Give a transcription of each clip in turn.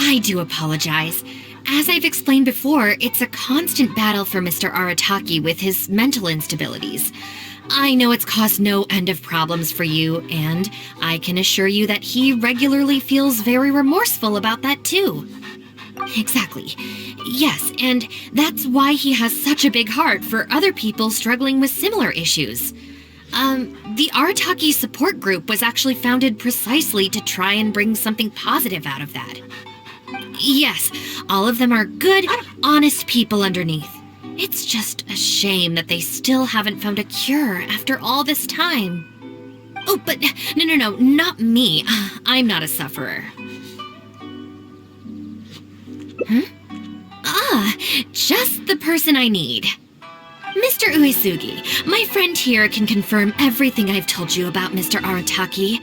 I do apologize. As I've explained before, it's a constant battle for Mr. Arataki with his mental instabilities. I know it's caused no end of problems for you, and I can assure you that he regularly feels very remorseful about that too. Exactly. Yes, and that's why he has such a big heart for other people struggling with similar issues. The Arataki support group was actually founded precisely to try and bring something positive out of that. Yes, all of them are good, honest people underneath. It's just a shame that they still haven't found a cure after all this time. Oh, but no, not me. I'm not a sufferer. Huh? Ah, just the person I need. Mr. Uesugi, my friend here can confirm everything I've told you about Mr. Arataki.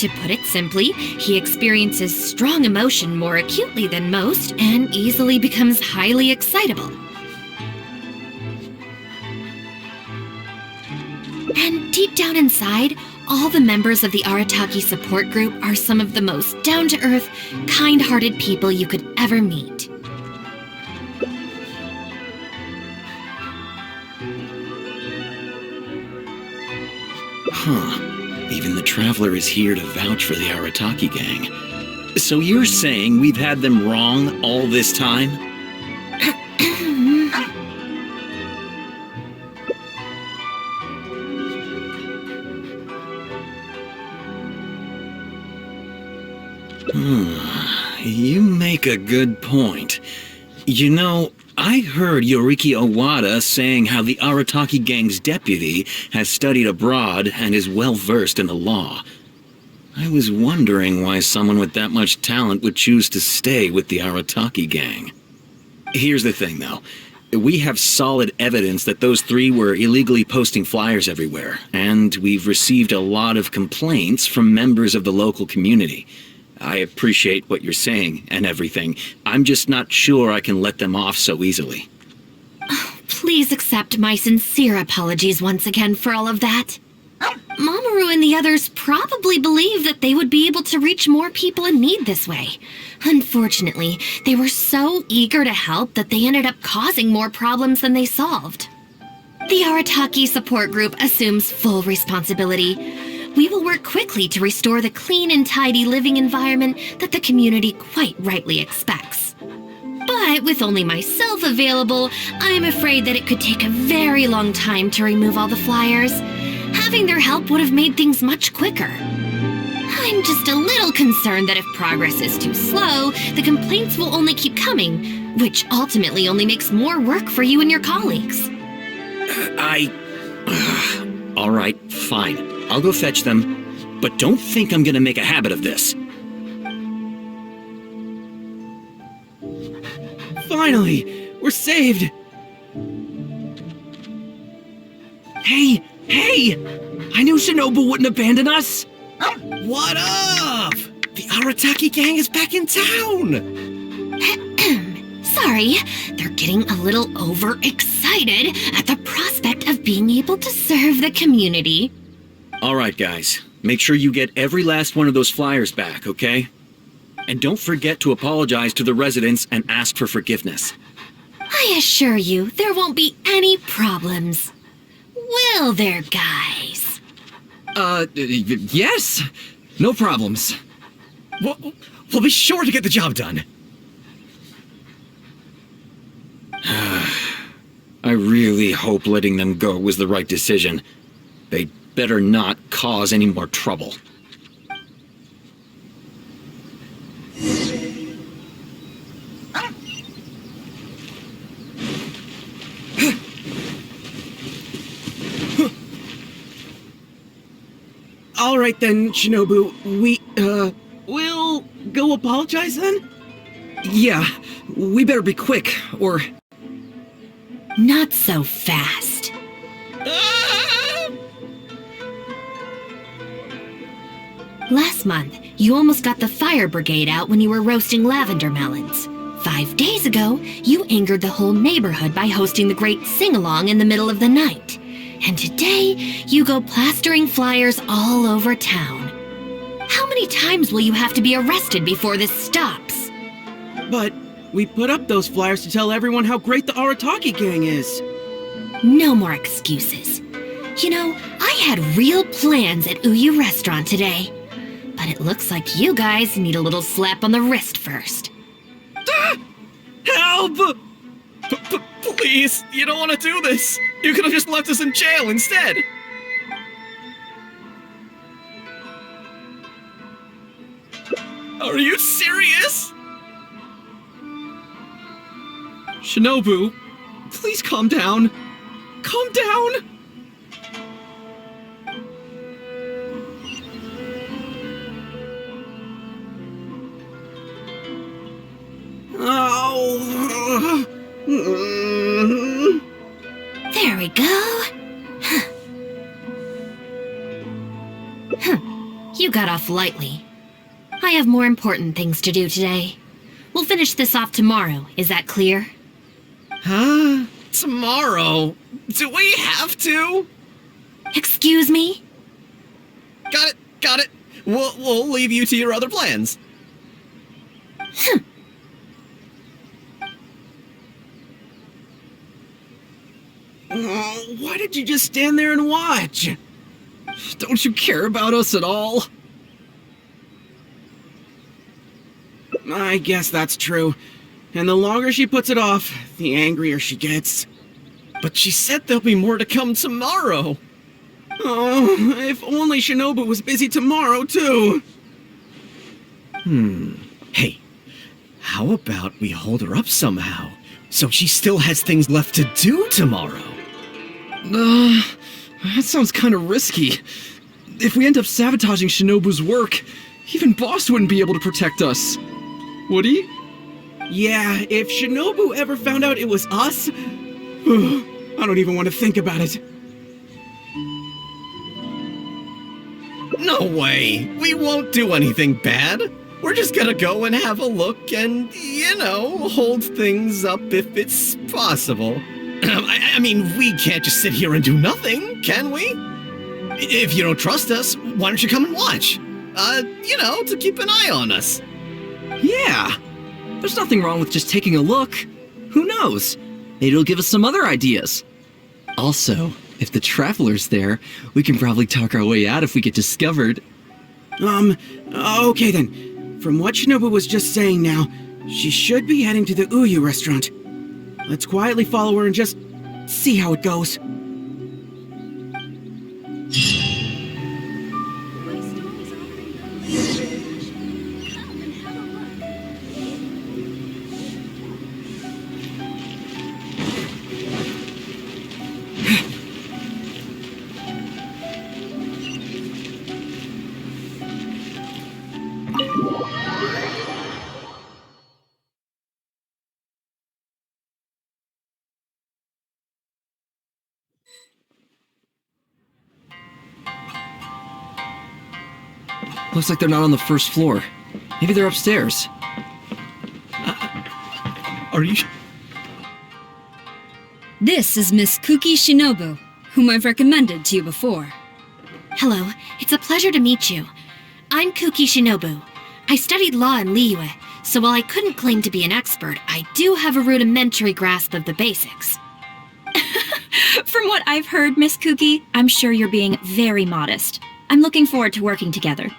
To put it simply, he experiences strong emotion more acutely than most and easily becomes highly excitable. And deep down inside, all the members of the Arataki support group are some of the most down-to-earth, kind-hearted people you could ever meet. Huh. Even the Traveler is here to vouch for the Arataki gang. So you're saying we've had them wrong all this time? You make a good point. You know, I heard Yoriki Owada saying how the Arataki gang's deputy has studied abroad and is well-versed in the law. I was wondering why someone with that much talent would choose to stay with the Arataki gang. Here's the thing, though. We have solid evidence that those three were illegally posting flyers everywhere, and we've received a lot of complaints from members of the local community. I appreciate what you're saying and everything. I'm just not sure I can let them off so easily. Oh, please accept my sincere apologies once again for all of that. Mamoru and the others probably believed that they would be able to reach more people in need this way. Unfortunately, they were so eager to help that they ended up causing more problems than they solved. The Arataki support group assumes full responsibility. We will work quickly to restore the clean and tidy living environment that the community quite rightly expects. But with only myself available, I'm afraid that it could take a very long time to remove all the flyers. Having their help would have made things much quicker. I'm just a little concerned that if progress is too slow, the complaints will only keep coming, which ultimately only makes more work for you and your colleagues. All right, fine. I'll go fetch them, but don't think I'm gonna make a habit of this. Finally! We're saved! Hey! I knew Shinobu wouldn't abandon us! What up? The Arataki gang is back in town! Sorry, they're getting a little overexcited at the prospect of being able to serve the community. All right, guys. Make sure you get every last one of those flyers back, okay? And don't forget to apologize to the residents and ask for forgiveness. I assure you, there won't be any problems. Will there, guys? Yes! No problems. We'll be sure to get the job done. I really hope letting them go was the right decision. They'd better not cause any more trouble. All right then, Shinobu. We'll go apologize then? Yeah, we better be quick, or... Not so fast. Last month, you almost got the fire brigade out when you were roasting lavender melons. 5 days ago, you angered the whole neighborhood by hosting the great sing-along in the middle of the night. And today, you go plastering flyers all over town. How many times will you have to be arrested before this stops? But we put up those flyers to tell everyone how great the Arataki gang is. No more excuses. You know, I had real plans at Uyu Restaurant today. But it looks like you guys need a little slap on the wrist first. Help! Please, you don't want to do this. You could have just left us in jail instead. Are you serious? Shinobu, please calm down. Calm down! Oh. There we go. You got off lightly. I have more important things to do today. We'll finish this off tomorrow, is that clear? Huh? Tomorrow? Do we have to? Excuse me? Got it. We'll leave you to your other plans. Oh, why did you just stand there and watch? Don't you care about us at all? I guess that's true. And the longer she puts it off, the angrier she gets. But she said there'll be more to come tomorrow. Oh, if only Shinobu was busy tomorrow, too. Hey, how about we hold her up somehow, so she still has things left to do tomorrow? That sounds kind of risky. If we end up sabotaging Shinobu's work, even Boss wouldn't be able to protect us. Would he? Yeah, if Shinobu ever found out it was us, I don't even want to think about it. No way! We won't do anything bad. We're just gonna go and have a look and, hold things up if it's possible. I mean, we can't just sit here and do nothing, can we? If you don't trust us, why don't you come and watch? To keep an eye on us. Yeah! There's nothing wrong with just taking a look. Who knows? Maybe it'll give us some other ideas. Also, if the Traveler's there, we can probably talk our way out if we get discovered. Okay then. From what Shinobu was just saying now, she should be heading to the Uyu restaurant. Let's quietly follow her and just see how it goes. Looks like they're not on the first floor. Maybe they're upstairs. Are you... This is Miss Kuki Shinobu, whom I've recommended to you before. Hello, it's a pleasure to meet you. I'm Kuki Shinobu. I studied law in Liyue, so while I couldn't claim to be an expert, I do have a rudimentary grasp of the basics. From what I've heard, Miss Kuki, I'm sure you're being very modest. I'm looking forward to working together.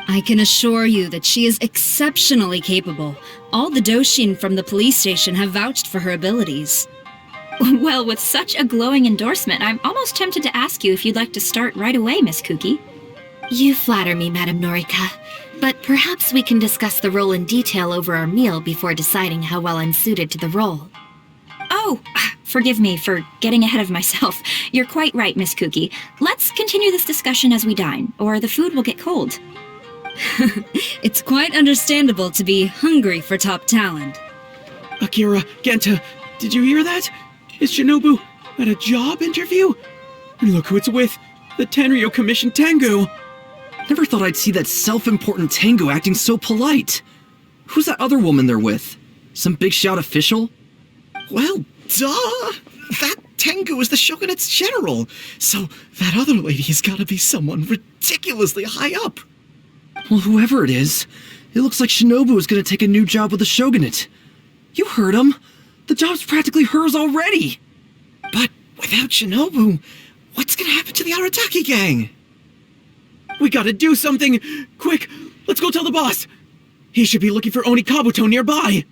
I can assure you that she is exceptionally capable. All the Doshin from the police station have vouched for her abilities. Well, with such a glowing endorsement, I'm almost tempted to ask you if you'd like to start right away, Miss Kuki. You flatter me, Madam Norika, but perhaps we can discuss the role in detail over our meal before deciding how well I'm suited to the role. Oh, forgive me for getting ahead of myself. You're quite right, Miss Kuki. Let's continue this discussion as we dine, or the food will get cold. It's quite understandable to be hungry for top talent. Akira, Genta, did you hear that? Is Shinobu at a job interview? And look who it's with, the Tenryo Commission Tengu. Never thought I'd see that self-important Tengu acting so polite. Who's that other woman they're with? Some big shot official? Well, duh! That Tengu is the Shogunate's general, so that other lady has gotta be someone ridiculously high up. Well, whoever it is, It looks like Shinobu is gonna take a new job with the Shogunate. You heard him. The job's practically hers already. But without Shinobu, what's gonna happen to the Arataki gang? We gotta do something! Quick, let's go tell the boss! He should be looking for Oni Kabuto nearby!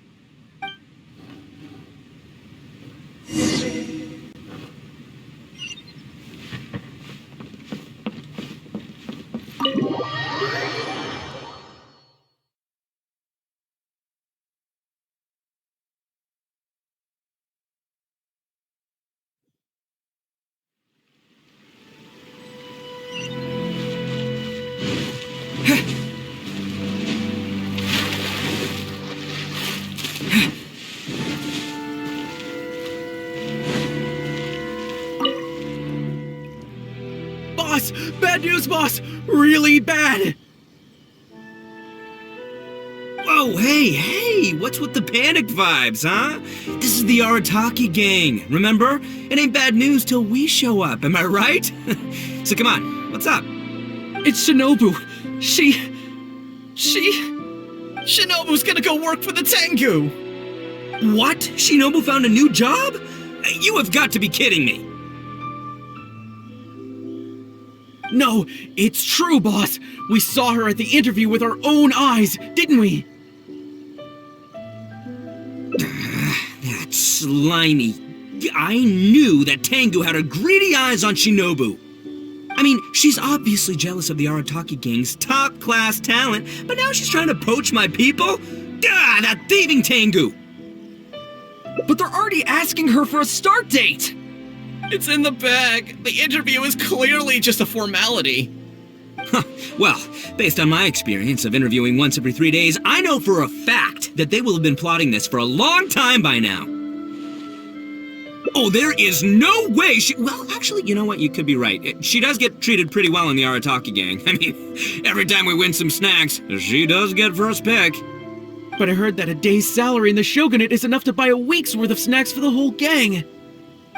Boss! Bad news, boss! Really bad! Whoa, hey, what's with the panic vibes, huh? This is the Arataki gang, remember? It ain't bad news till we show up, am I right? So come on, what's up? It's Shinobu! Shinobu's gonna go work for the Tengu! What? Shinobu found a new job? You have got to be kidding me. No, it's true, boss! We saw her at the interview with our own eyes, didn't we? That slimy. I knew that Tengu had her greedy eyes on Shinobu. I mean, she's obviously jealous of the Arataki gang's top-class talent, but now she's trying to poach my people? Gah, that thieving Tengu! But they're already asking her for a start date! It's in the bag. The interview is clearly just a formality. Well, based on my experience of interviewing once every 3 days, I know for a fact that they will have been plotting this for a long time by now. Oh, there is no way she... Well, actually, you know what? You could be right. She does get treated pretty well in the Arataki gang. I mean, every time we win some snacks, she does get first pick. But I heard that a day's salary in the Shogunate is enough to buy a week's worth of snacks for the whole gang.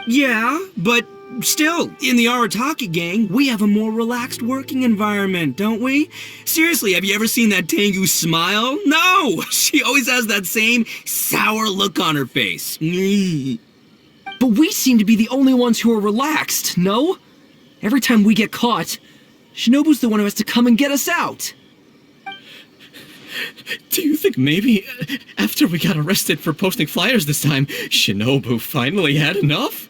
Yeah, but still, in the Arataki gang, we have a more relaxed working environment, don't we? Seriously, have you ever seen that Tengu smile? No! She always has that same sour look on her face. But we seem to be the only ones who are relaxed, no? Every time we get caught, Shinobu's the one who has to come and get us out. Do you think maybe, after we got arrested for posting flyers this time, Shinobu finally had enough?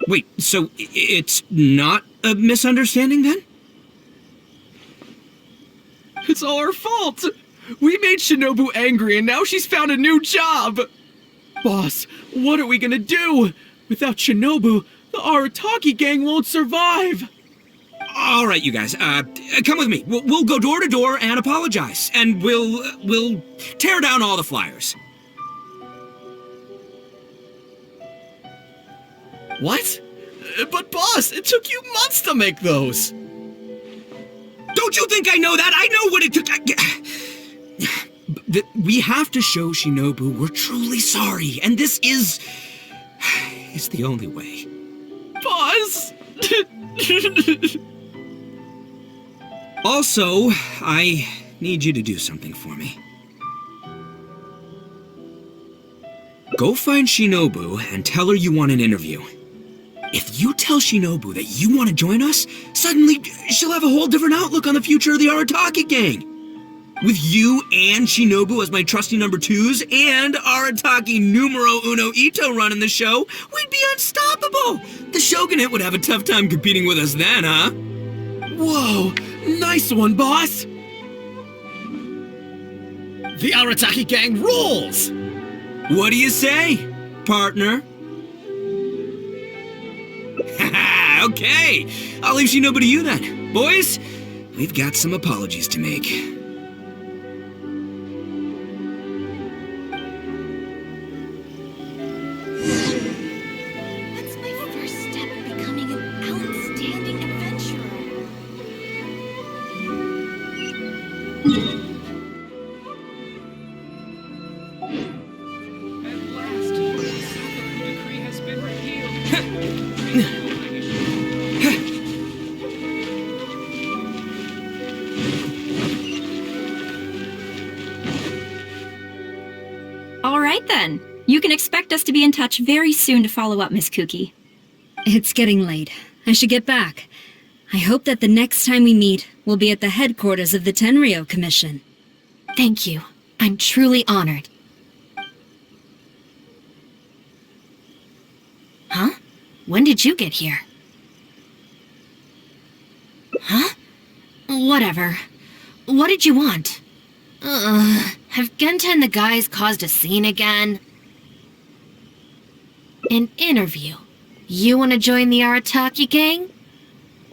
Wait, so it's not a misunderstanding then? It's all our fault! We made Shinobu angry and now she's found a new job! Boss, what are we gonna do? Without Shinobu, the Arataki gang won't survive! All right, you guys, come with me. We'll go door to door and apologize, and we'll tear down all the flyers. What? But boss, it took you months to make those! Don't you think I know that? I know what it took. We have to show Shinobu we're truly sorry, and this is the only way. Boss! Also, I need you to do something for me. Go find Shinobu and tell her you want an interview. If you tell Shinobu that you want to join us, suddenly she'll have a whole different outlook on the future of the Arataki gang. With you and Shinobu as my trusty number twos and Arataki numero uno Ito running the show, we'd be unstoppable. The Shogunate would have a tough time competing with us then, huh? Whoa! Nice one, boss! The Arataki gang rules! What do you say, partner? Okay, I'll leave Shinobu to you then. Boys, we've got some apologies to make. That's my first step in becoming an outstanding adventurer. At last, the Sabaku decree has been repealed. All right then. You can expect us to be in touch very soon to follow up, Miss Kuki. It's getting late. I should get back. I hope that the next time we meet, we'll be at the headquarters of the Tenryo Commission. Thank you. I'm truly honored. Huh? When did you get here? Huh? Whatever. What did you want? Have Genta and the guys caused a scene again? An interview. You want to join the Arataki gang?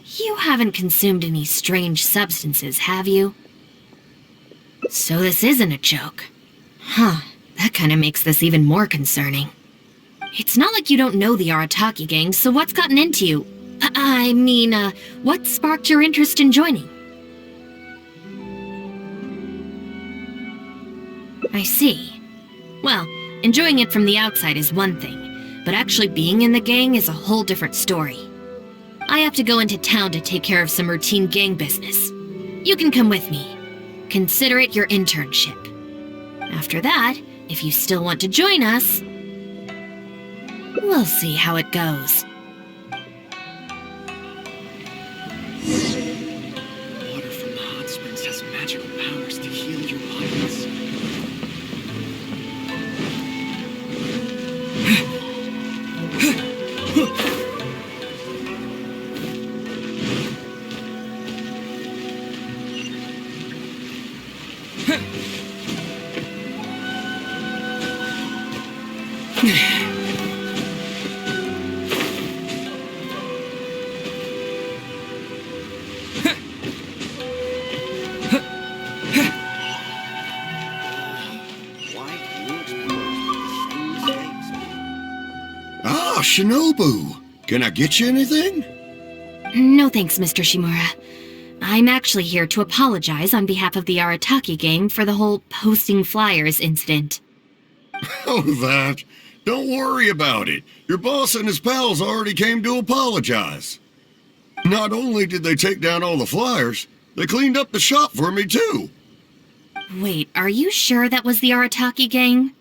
You haven't consumed any strange substances, have you? So this isn't a joke. Huh, that kind of makes this even more concerning. It's not like you don't know the Arataki gang, so what's gotten into you? What sparked your interest in joining? I see. Well, enjoying it from the outside is one thing, but actually being in the gang is a whole different story. I have to go into town to take care of some routine gang business. You can come with me. Consider it your internship. After that, if you still want to join us, we'll see how it goes. Water from the hot springs has magical powers to heal your bodies. Ah, Shinobu! Can I get you anything? No thanks, Mr. Shimura. I'm actually here to apologize on behalf of the Arataki gang for the whole posting flyers incident. Oh, that. Don't worry about it. Your boss and his pals already came to apologize. Not only did they take down all the flyers, they cleaned up the shop for me, too. Wait, are you sure that was the Arataki gang?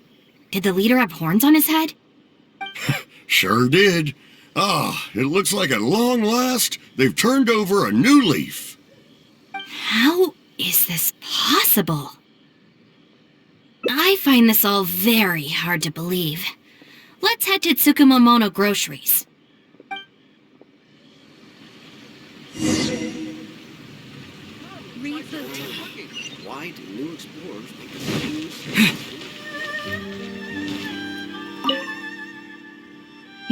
Did the leader have horns on his head? Sure did. Ah, it looks like at long last, they've turned over a new leaf. How is this possible? I find this all very hard to believe. Let's head to Tsukumomono Groceries. Why do new explorers make the same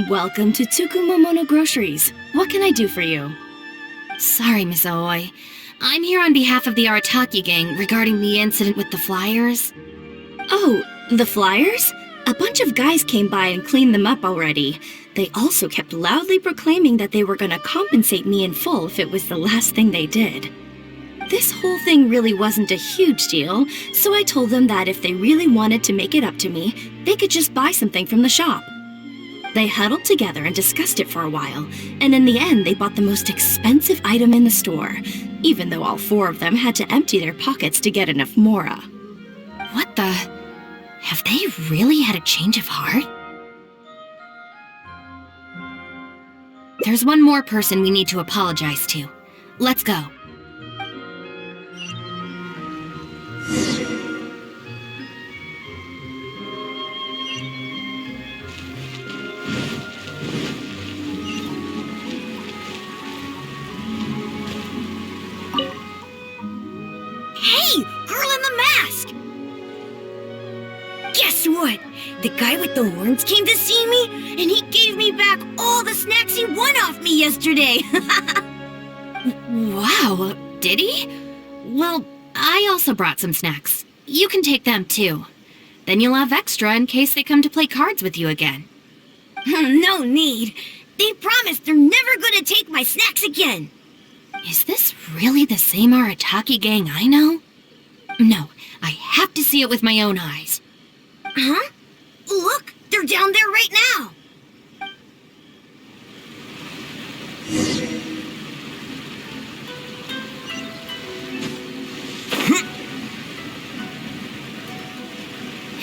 Welcome to Tsukumomono Groceries. What can I do for you? Sorry, Miss Aoi. I'm here on behalf of the Arataki gang regarding the incident with the flyers. Oh, the flyers? A bunch of guys came by and cleaned them up already. They also kept loudly proclaiming that they were going to compensate me in full if it was the last thing they did. This whole thing really wasn't a huge deal, so I told them that if they really wanted to make it up to me, they could just buy something from the shop. They huddled together and discussed it for a while, and in the end they bought the most expensive item in the store, even though all four of them had to empty their pockets to get enough mora. What the? Have they really had a change of heart? There's one more person we need to apologize to. Let's go. Hey, girl in the mask! Guess what? The guy with the horns came to see me, and he gave me back all the snacks he won off me yesterday. Wow, did he? Well, I also brought some snacks. You can take them too. Then you'll have extra in case they come to play cards with you again. No need. They promised they're never gonna take my snacks again. Is this really the same Arataki gang I know? No, I have to see it with my own eyes. Huh? Look, they're down there right now.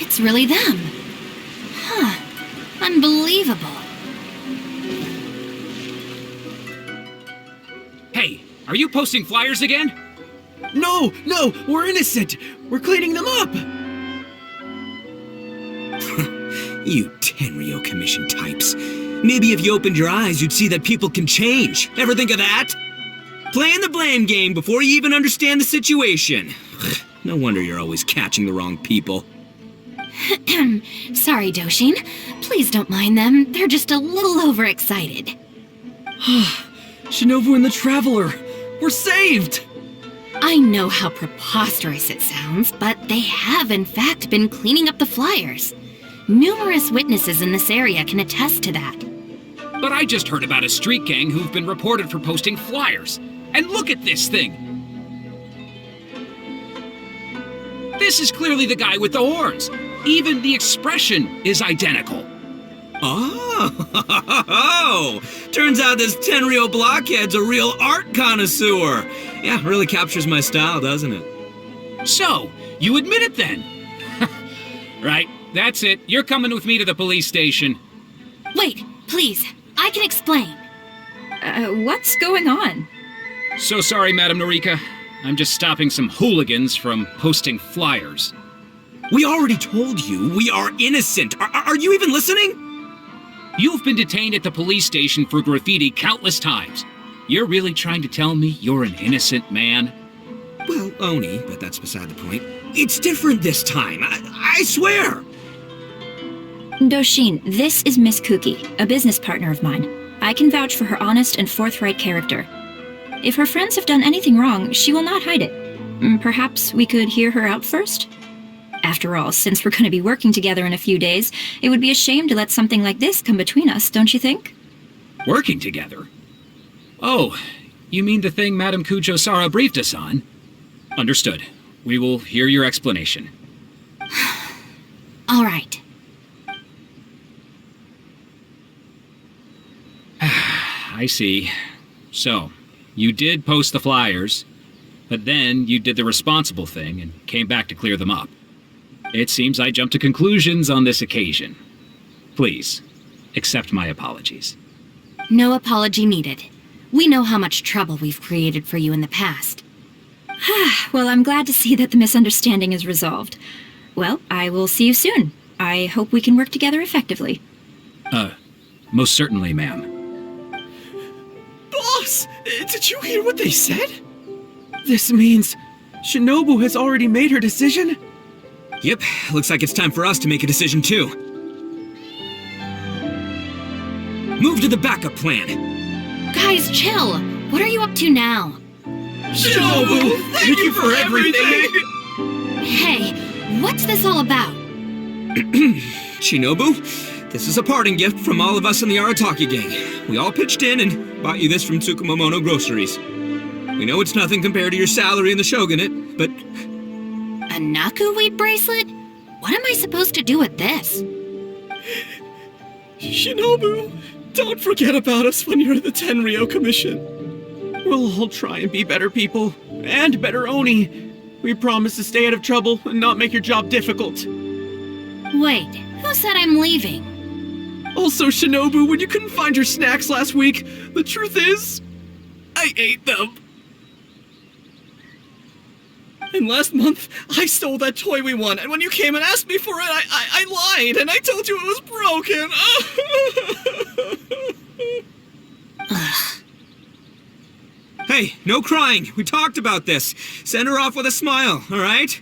It's it's really them. Huh. Unbelievable. Hey, are you posting flyers again? No, we're innocent. We're cleaning them up. You Tenryo Commission types. Maybe if you opened your eyes, you'd see that people can change. Ever think of that? Playing the blame game before you even understand the situation. No wonder you're always catching the wrong people. Sorry, Doshin. Please don't mind them. They're just a little overexcited. Shinobu and the Traveler! We're saved! I know how preposterous it sounds, but they have in fact been cleaning up the flyers. Numerous witnesses in this area can attest to that. But I just heard about a street gang who've been reported for posting flyers. And look at this thing! This is clearly the guy with the horns. Even the expression is identical. Oh, turns out this Tenryo blockhead's a real art connoisseur. Yeah, really captures my style, doesn't it? So, you admit it then? Right, that's it. You're coming with me to the police station. Wait, please. I can explain. What's going on? So sorry, Madam Norika. I'm just stopping some hooligans from posting flyers. We already told you we are innocent. Are you even listening? You've been detained at the police station for graffiti countless times. You're really trying to tell me you're an innocent man? Well, Oni, but that's beside the point. It's different this time, I swear! Doshin, this is Miss Kuki, a business partner of mine. I can vouch for her honest and forthright character. If her friends have done anything wrong, she will not hide it. Perhaps we could hear her out first? After all, since we're going to be working together in a few days, it would be a shame to let something like this come between us, don't you think? Working together? Oh, you mean the thing Madame Kujo-Sara briefed us on? Understood. We will hear your explanation. All right. I see. So, you did post the flyers, but then you did the responsible thing and came back to clear them up. It seems I jumped to conclusions on this occasion. Please, accept my apologies. No apology needed. We know how much trouble we've created for you in the past. Well, I'm glad to see that the misunderstanding is resolved. Well, I will see you soon. I hope we can work together effectively. Most certainly, ma'am. Boss, did you hear what they said? This means Shinobu has already made her decision? Yep, looks like it's time for us to make a decision too. Move to the backup plan. Guys, chill. What are you up to now? Shinobu, thank you for everything! Hey, what's this all about? Shinobu, this is a parting gift from all of us in the Arataki gang. We all pitched in and bought you this from Tsukumomono Groceries. We know it's nothing compared to your salary in the Shogunate, but... A Naku weed bracelet? What am I supposed to do with this? Shinobu, don't forget about us when you're at the Tenryo Commission. We'll all try and be better people, and better Oni. We promise to stay out of trouble and not make your job difficult. Wait, who said I'm leaving? Also, Shinobu, when you couldn't find your snacks last week, the truth is, I ate them. And last month, I stole that toy we won, and when you came and asked me for it, I lied, and I told you it was broken. Hey, no crying. We talked about this. Send her off with a smile, all right?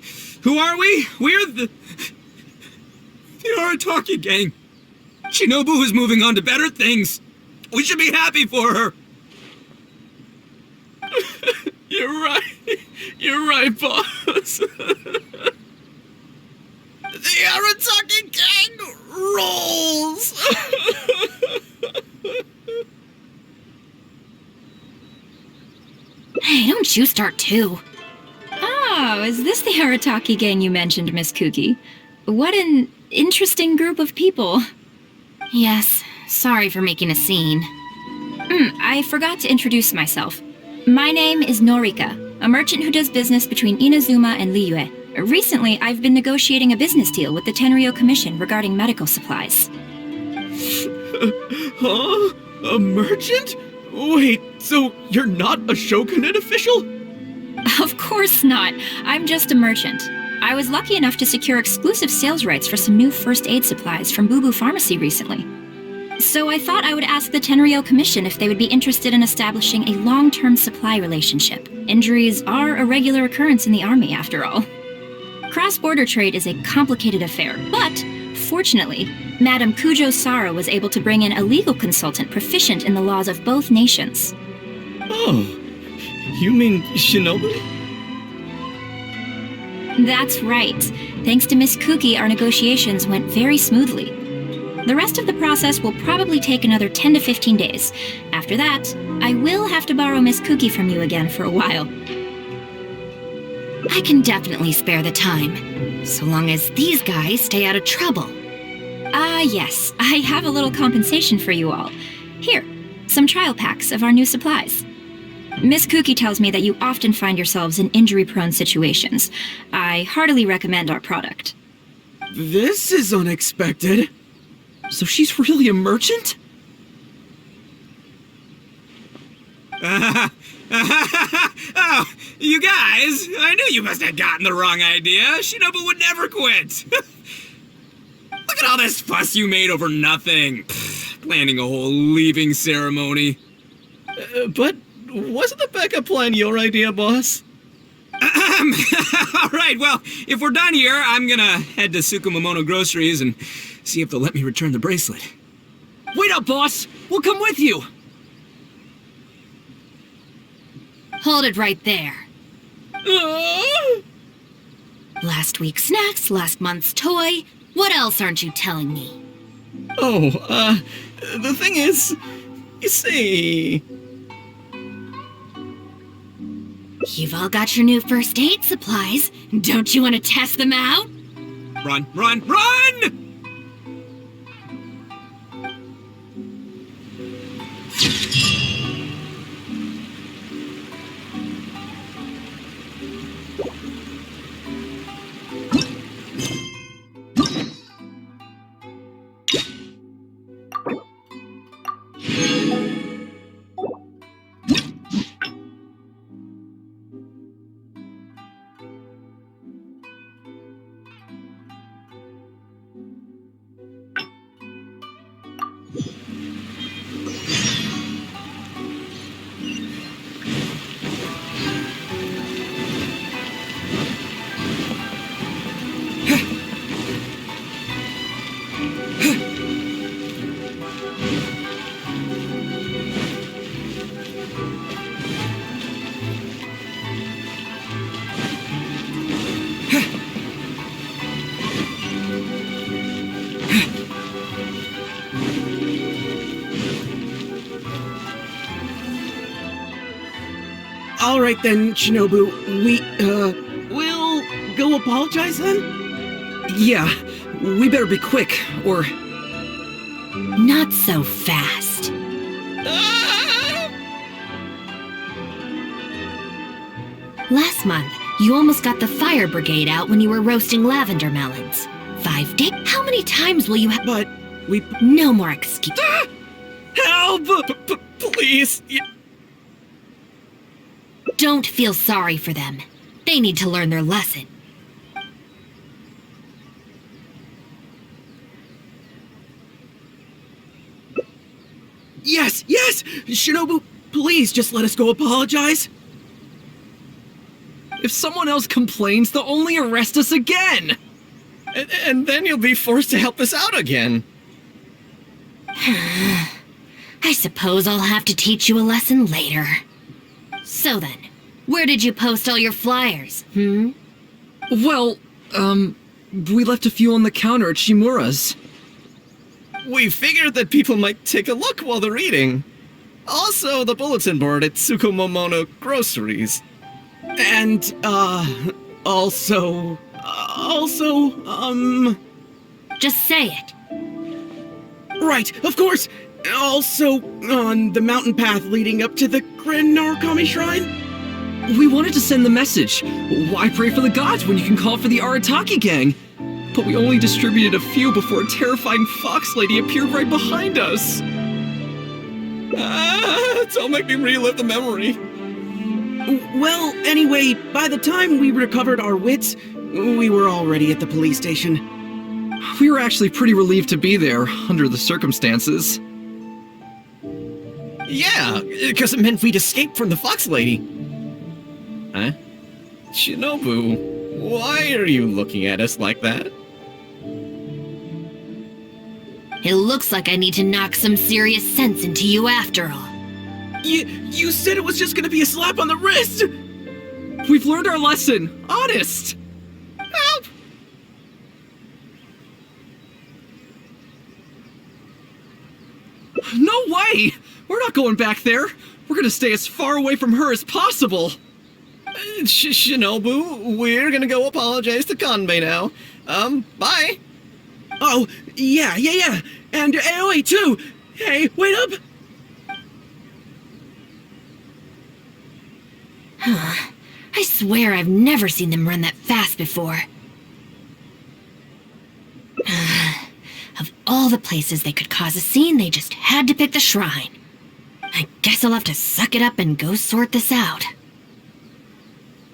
Who are we? We're the Arataki gang. Shinobu is moving on to better things. We should be happy for her. You're right. You're right, boss. The Arataki gang rolls. Hey, don't you start too. Oh, is this the Arataki gang you mentioned, Miss Kuki? What an interesting group of people. Yes, sorry for making a scene. I forgot to introduce myself. My name is Norika, a merchant who does business between Inazuma and Liyue, Recently, I've been negotiating a business deal with the Tenryo Commission regarding medical supplies. Huh? A merchant? Wait, so you're not a Shogunate official? Of course not. I'm just a merchant. I was lucky enough to secure exclusive sales rights for some new first aid supplies from Boo Boo Pharmacy recently. So I thought I would ask the Tenryo Commission if they would be interested in establishing a long-term supply relationship. Injuries are a regular occurrence in the army, after all. Cross-border trade is a complicated affair, but fortunately, Madame Kujo Sara was able to bring in a legal consultant proficient in the laws of both nations. Oh, you mean Shinobu? That's right. Thanks to Miss Kuki, our negotiations went very smoothly. The rest of the process will probably take another 10 to 15 days. After that, I will have to borrow Miss Kuki from you again for a while. I can definitely spare the time, so long as these guys stay out of trouble. Yes, I have a little compensation for you all. Here, some trial packs of our new supplies. Miss Kuki tells me that you often find yourselves in injury-prone situations. I heartily recommend our product. This is unexpected. So she's really a merchant? Oh, you guys, I knew you must have gotten the wrong idea. Shinobu would never quit. Look at all this fuss you made over nothing. Planning a whole leaving ceremony. But wasn't the backup plan your idea, boss? All right, well, if we're done here, I'm gonna head to Tsukumomono Groceries and see if they'll let me return the bracelet. Wait up, boss! We'll come with you! Hold it right there. Last week's snacks, last month's toy. What else aren't you telling me? Oh, the thing is, you see... You've all got your new first aid supplies. Don't you want to test them out? Run, run, run! All right then, Shinobu. We'll go apologize then? Yeah, we better be quick, or... Not so fast. Last month, you almost got the fire brigade out when you were roasting lavender melons. 5 days? How many times will you have? But we... No more excuse. Help! Please, Don't feel sorry for them. They need to learn their lesson. Yes, yes! Shinobu, please just let us go apologize. If someone else complains, they'll only arrest us again! and then you'll be forced to help us out again. I suppose I'll have to teach you a lesson later. So then, where did you post all your flyers, Well, we left a few on the counter at Shimura's. We figured that people might take a look while they're eating. Also, the bulletin board at Tsukumomono Groceries. And, also... Just say it. Right, of course! Also, on the mountain path leading up to the Grand Narukami Shrine? We wanted to send the message. Why pray for the gods when you can call for the Arataki gang? But we only distributed a few before a terrifying fox lady appeared right behind us. Don't make me relive the memory. Well, anyway, by the time we recovered our wits, we were already at the police station. We were actually pretty relieved to be there, under the circumstances. Yeah, because it meant we'd escaped from the fox lady. Huh? Shinobu, why are you looking at us like that? It looks like I need to knock some serious sense into you after all. You said it was just gonna be a slap on the wrist! We've learned our lesson, honest! Help! No way! We're not going back there! We're gonna stay as far away from her as possible! Shinobu, we're gonna go apologize to Kanbei now. Bye! Oh, yeah. And Aoi too! Hey, wait up! I swear I've never seen them run that fast before. Of all the places they could cause a scene, they just had to pick the shrine. I guess I'll have to suck it up and go sort this out.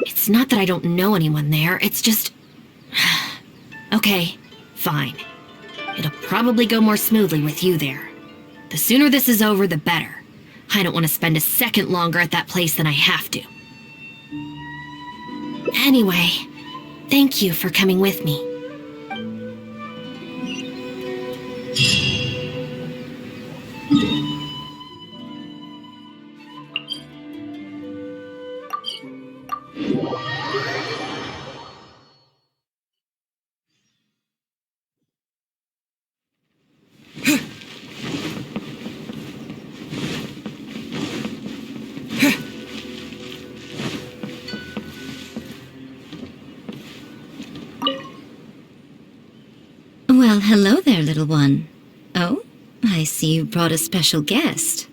It's not that I don't know anyone there, it's just... Okay, fine. It'll probably go more smoothly with you there. The sooner this is over, the better. I don't want to spend a second longer at that place than I have to. Anyway, thank you for coming with me. Well, hello there, little one. Oh, I see you brought a special guest.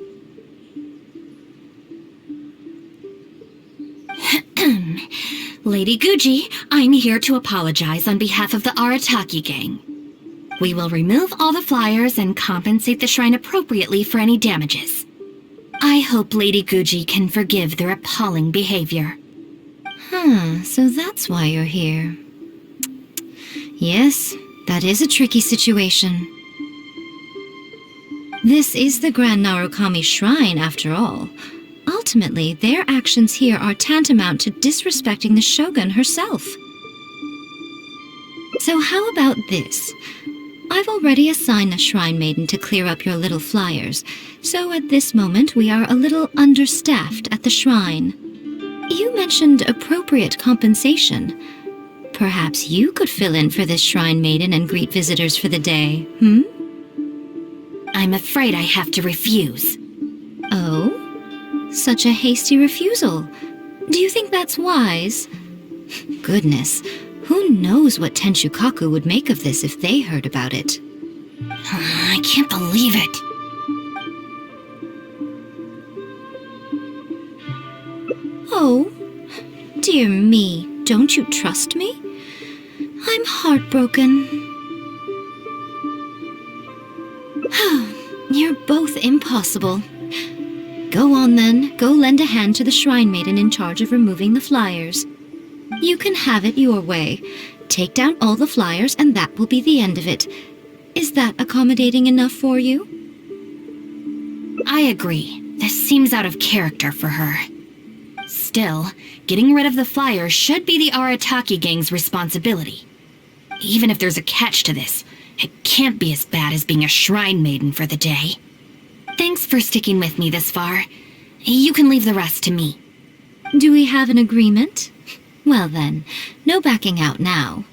Lady Guji, I'm here to apologize on behalf of the Arataki gang. We will remove all the flyers and compensate the shrine appropriately for any damages. I hope Lady Guji can forgive their appalling behavior. So that's why you're here. Yes, that is a tricky situation. This is the Grand Narukami Shrine, after all. Ultimately, their actions here are tantamount to disrespecting the Shogun herself. So how about this? I've already assigned a Shrine Maiden to clear up your little flyers, so at this moment we are a little understaffed at the shrine. You mentioned appropriate compensation. Perhaps you could fill in for this Shrine Maiden and greet visitors for the day, I'm afraid I have to refuse. Oh? Such a hasty refusal. Do you think that's wise? Goodness, who knows what Tenshukaku would make of this if they heard about it? I can't believe it. Oh, dear me, don't you trust me? I'm heartbroken. You're both impossible. Go on then, go lend a hand to the Shrine Maiden in charge of removing the flyers. You can have it your way. Take down all the flyers and that will be the end of it. Is that accommodating enough for you? I agree. This seems out of character for her. Still, getting rid of the flyers should be the Arataki gang's responsibility. Even if there's a catch to this, it can't be as bad as being a Shrine Maiden for the day. Thanks for sticking with me this far. You can leave the rest to me. Do we have an agreement? Well then, no backing out now.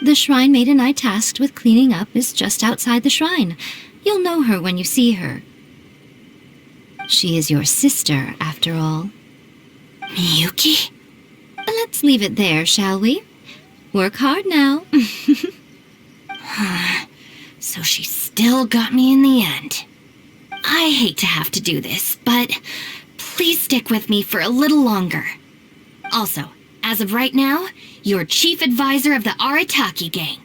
The Shrine Maiden I tasked with cleaning up is just outside the shrine. You'll know her when you see her. She is your sister, after all. Miyuki? Let's leave it there, shall we? Work hard now. So she still got me in the end. I hate to have to do this, but please stick with me for a little longer. Also, as of right now, you're chief advisor of the Arataki gang.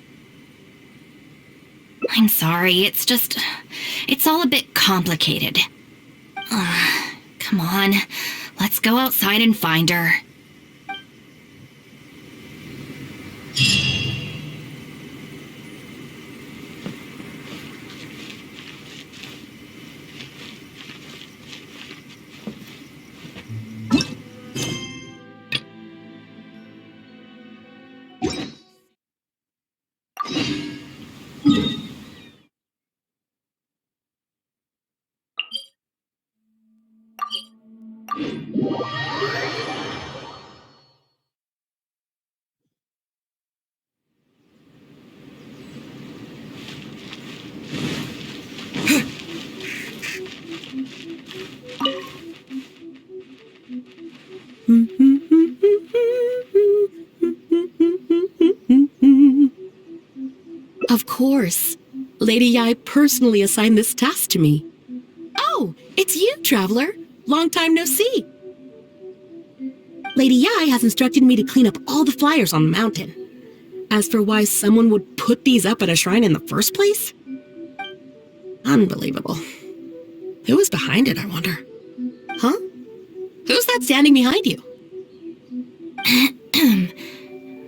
I'm sorry, it's all a bit complicated. Come on, let's go outside and find her. Of course. Lady Yai personally assigned this task to me. Oh, it's you, Traveler. Long time no see. Lady Yai has instructed me to clean up all the flyers on the mountain. As for why someone would put these up at a shrine in the first place? Unbelievable. Who was behind it, I wonder? Huh? Who's that standing behind you?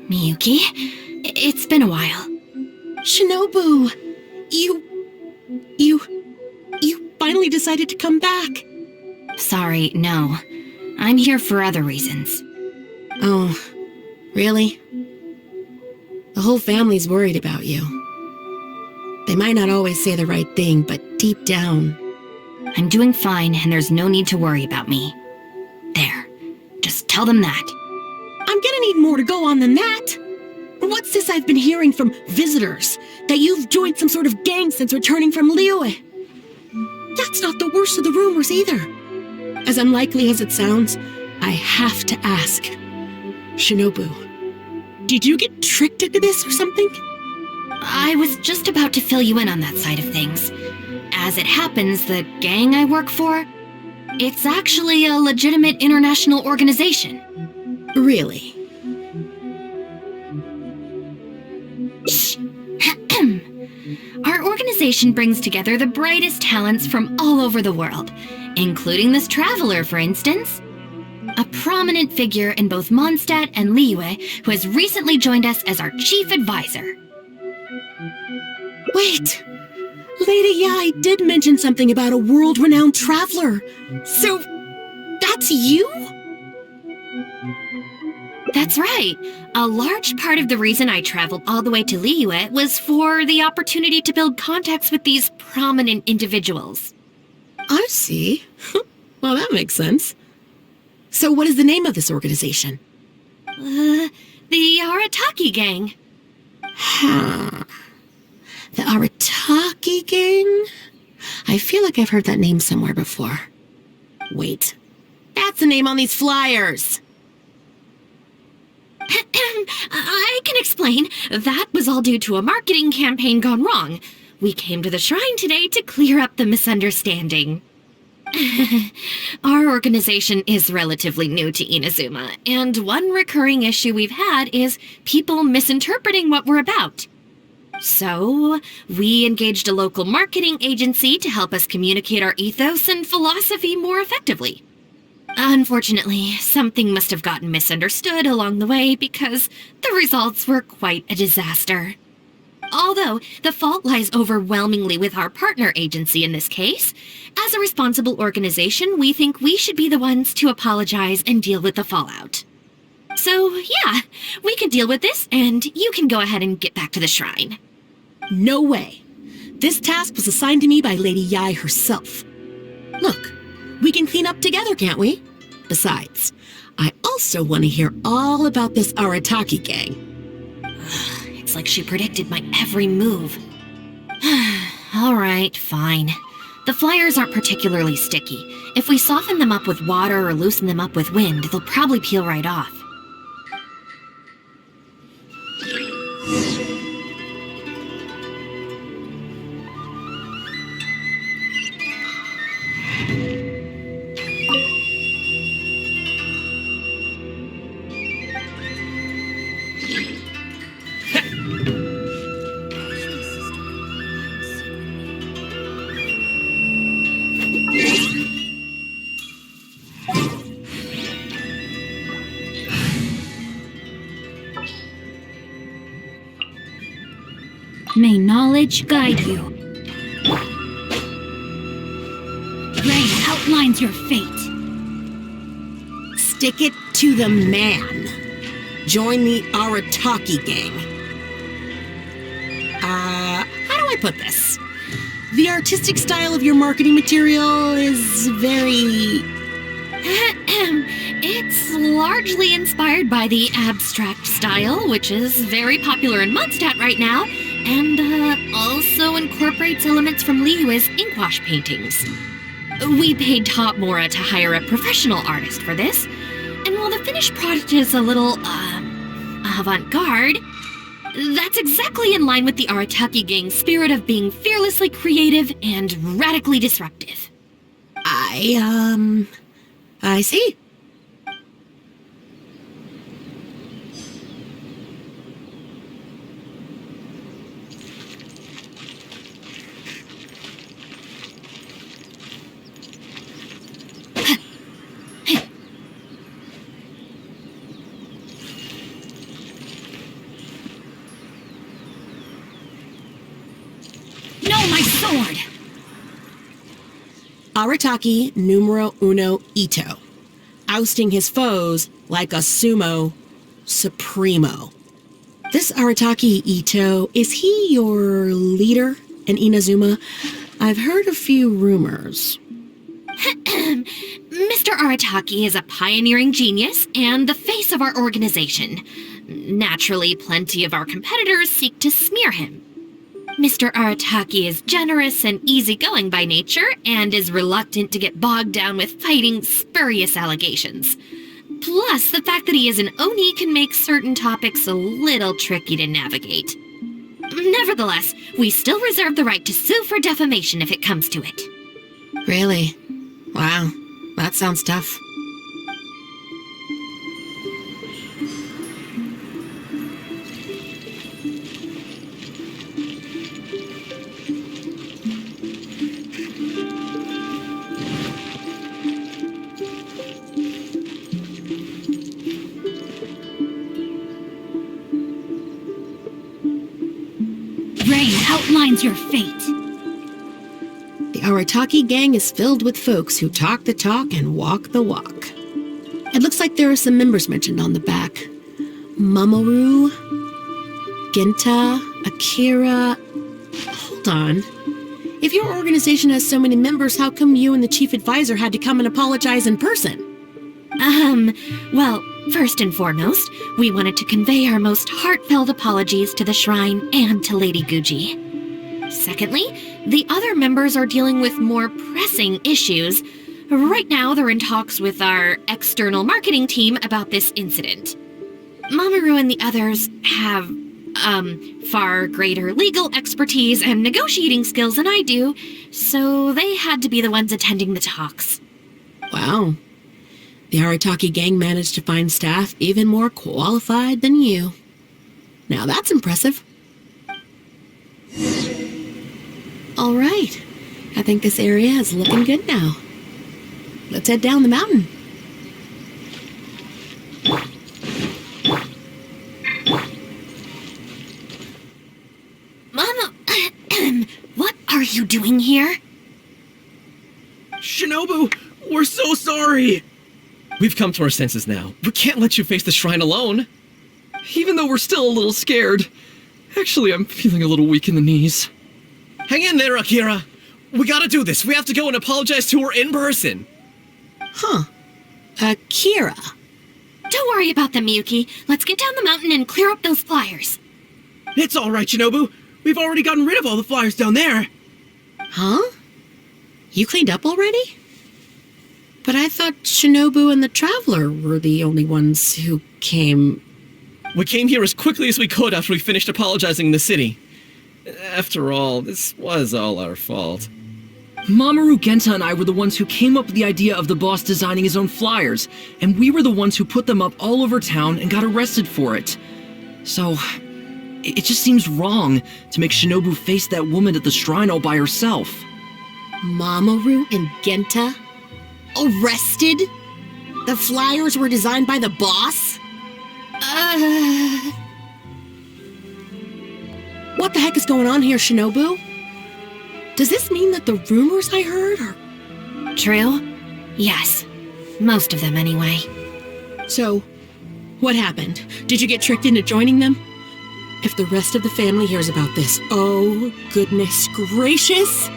Miyuki, it's been a while. Shinobu! You finally decided to come back. Sorry, no. I'm here for other reasons. Oh, really? The whole family's worried about you. They might not always say the right thing, but deep down... I'm doing fine, and there's no need to worry about me. There. Just tell them that. I'm gonna need more to go on than that. What's this I've been hearing from visitors? That you've joined some sort of gang since returning from Liyue? That's not the worst of the rumors either. As unlikely as it sounds, I have to ask. Shinobu, did you get tricked into this or something? I was just about to fill you in on that side of things. As it happens, the gang I work for, it's actually a legitimate international organization. Really? Shh. Our organization brings together the brightest talents from all over the world, including this traveler, for instance. A prominent figure in both Mondstadt and Liyue who has recently joined us as our chief advisor. Wait! Lady Yai did mention something about a world-renowned traveler. So, that's you? That's right. A large part of the reason I traveled all the way to Liyue was for the opportunity to build contacts with these prominent individuals. I see. Well, that makes sense. So what is the name of this organization? The Arataki gang. Huh. The Arataki gang? I feel like I've heard that name somewhere before. Wait. That's the name on these flyers! I can explain. That was all due to a marketing campaign gone wrong. We came to the shrine today to clear up the misunderstanding. Our organization is relatively new to Inazuma, and one recurring issue we've had is people misinterpreting what we're about. So, we engaged a local marketing agency to help us communicate our ethos and philosophy more effectively. Unfortunately, something must have gotten misunderstood along the way because the results were quite a disaster. Although, the fault lies overwhelmingly with our partner agency in this case, as a responsible organization, we think we should be the ones to apologize and deal with the fallout. So, yeah, we can deal with this, and you can go ahead and get back to the shrine. No way. This task was assigned to me by Lady Yai herself. Look, we can clean up together, can't we? Besides, I also want to hear all about this Arataki gang. It's like she predicted my every move. All right, fine. The flyers aren't particularly sticky. If we soften them up with water or loosen them up with wind, they'll probably peel right off. knowledge guide you. Rain outlines your fate. Stick it to the man. Join the Arataki gang. How do I put this? The artistic style of your marketing material is very... It's largely inspired by the abstract style, which is very popular in Mondstadt right now, and also incorporates elements from Liyue's inkwash paintings. We paid Top Mora to hire a professional artist for this, and while the finished product is a little, avant-garde, that's exactly in line with the Arataki gang's spirit of being fearlessly creative and radically disruptive. I see. No, my sword! Arataki numero uno Ito. Ousting his foes like a sumo supremo. This Arataki Ito, is he your leader in Inazuma? I've heard a few rumors. Mr. Arataki is a pioneering genius and the face of our organization. Naturally, plenty of our competitors seek to smear him. Mr. Arataki is generous and easygoing by nature and is reluctant to get bogged down with fighting spurious allegations. Plus, the fact that he is an Oni can make certain topics a little tricky to navigate. Nevertheless, we still reserve the right to sue for defamation if it comes to it. Really? Wow, that sounds tough. Rain outlines your fate. The Arataki gang is filled with folks who talk the talk and walk the walk. It looks like there are some members mentioned on the back. Mamoru, Genta, Akira... Hold on. If your organization has so many members, how come you and the chief advisor had to come and apologize in person? Well, first and foremost, we wanted to convey our most heartfelt apologies to the shrine and to Lady Guji. Secondly, the other members are dealing with more pressing issues. Right now, they're in talks with our external marketing team about this incident. Mamoru and the others have, far greater legal expertise and negotiating skills than I do, so they had to be the ones attending the talks. Wow. The Arataki gang managed to find staff even more qualified than you. Now that's impressive. All right. I think this area is looking good now. Let's head down the mountain. Mama, what are you doing here? Shinobu, we're so sorry! We've come to our senses now. We can't let you face the shrine alone. Even though we're still a little scared. Actually, I'm feeling a little weak in the knees. Hang in there, Akira. We gotta do this. We have to go and apologize to her in person. Huh. Akira. Don't worry about them, Miyuki. Let's get down the mountain and clear up those flyers. It's all right, Shinobu. We've already gotten rid of all the flyers down there. Huh? You cleaned up already? But I thought Shinobu and the Traveler were the only ones who came... We came here as quickly as we could after we finished apologizing in the city. After all, this was all our fault. Mamoru, Genta, and I were the ones who came up with the idea of the boss designing his own flyers, and we were the ones who put them up all over town and got arrested for it. So, it just seems wrong to make Shinobu face that woman at the shrine all by herself. Mamoru and Genta? Arrested? The flyers were designed by the boss? What the heck is going on here, Shinobu? Does this mean that the rumors I heard are... True? Yes. Most of them, anyway. So, what happened? Did you get tricked into joining them? If the rest of the family hears about this, oh, goodness gracious!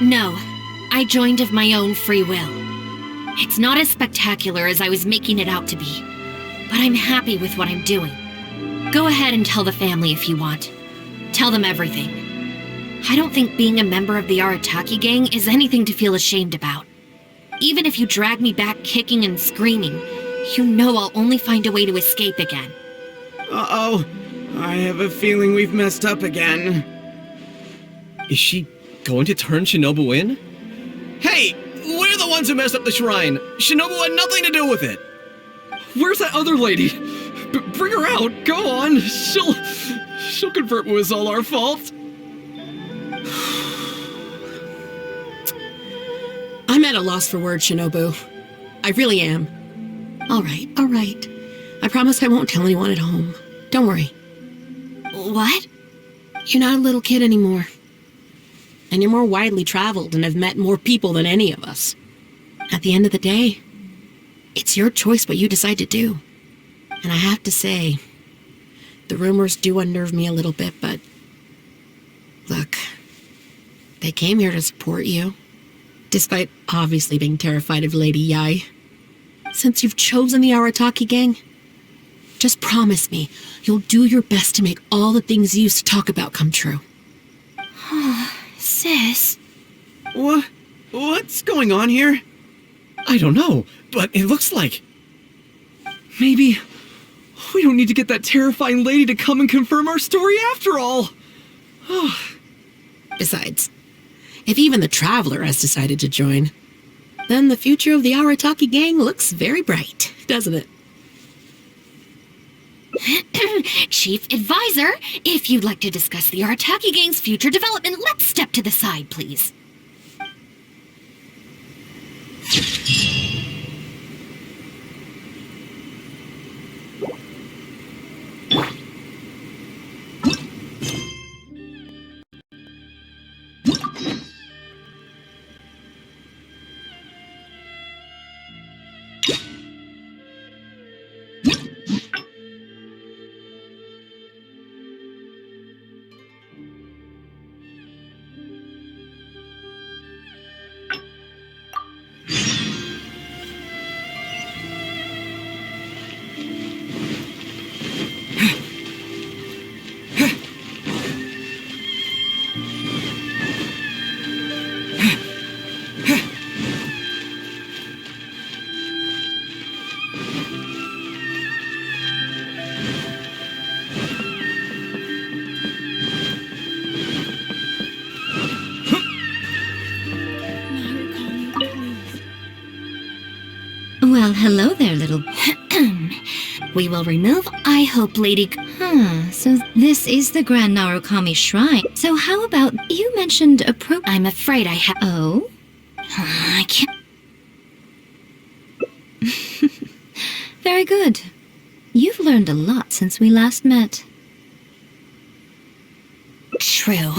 No, I joined of my own free will. It's not as spectacular as I was making it out to be, but I'm happy with what I'm doing. Go ahead and tell the family if you want. Tell them everything. I don't think being a member of the Arataki gang is anything to feel ashamed about. Even if you drag me back kicking and screaming, you know I'll only find a way to escape again. Uh-oh. I have a feeling we've messed up again. Is she going to turn Shinobu in? Hey! We're the ones who messed up the shrine! Shinobu had nothing to do with it! Where's that other lady? Bring her out! Go on! She'll confirm it was all our fault! I'm at a loss for words, Shinobu. I really am. All right. I promise I won't tell anyone at home. Don't worry. What? You're not a little kid anymore. And you're more widely traveled and have met more people than any of us. At the end of the day, it's your choice what you decide to do. And I have to say, the rumors do unnerve me a little bit, but... Look, they came here to support you. Despite obviously being terrified of Lady Yai. Since you've chosen the Arataki gang, just promise me you'll do your best to make all the things you used to talk about come true. Sis. What's going on here? I don't know, but it looks like... Maybe we don't need to get that terrifying lady to come and confirm our story after all. Besides, if even the Traveler has decided to join, then the future of the Arataki gang looks very bright, doesn't it? Chief Advisor, if you'd like to discuss the Arataki gang's future development, let's step to the side, please. Well, hello there, little... We will remove I Hope Lady... So this is the Grand Narukami Shrine. So how about... You mentioned I'm afraid I have... Oh? I can't... Very good. You've learned a lot since we last met. True.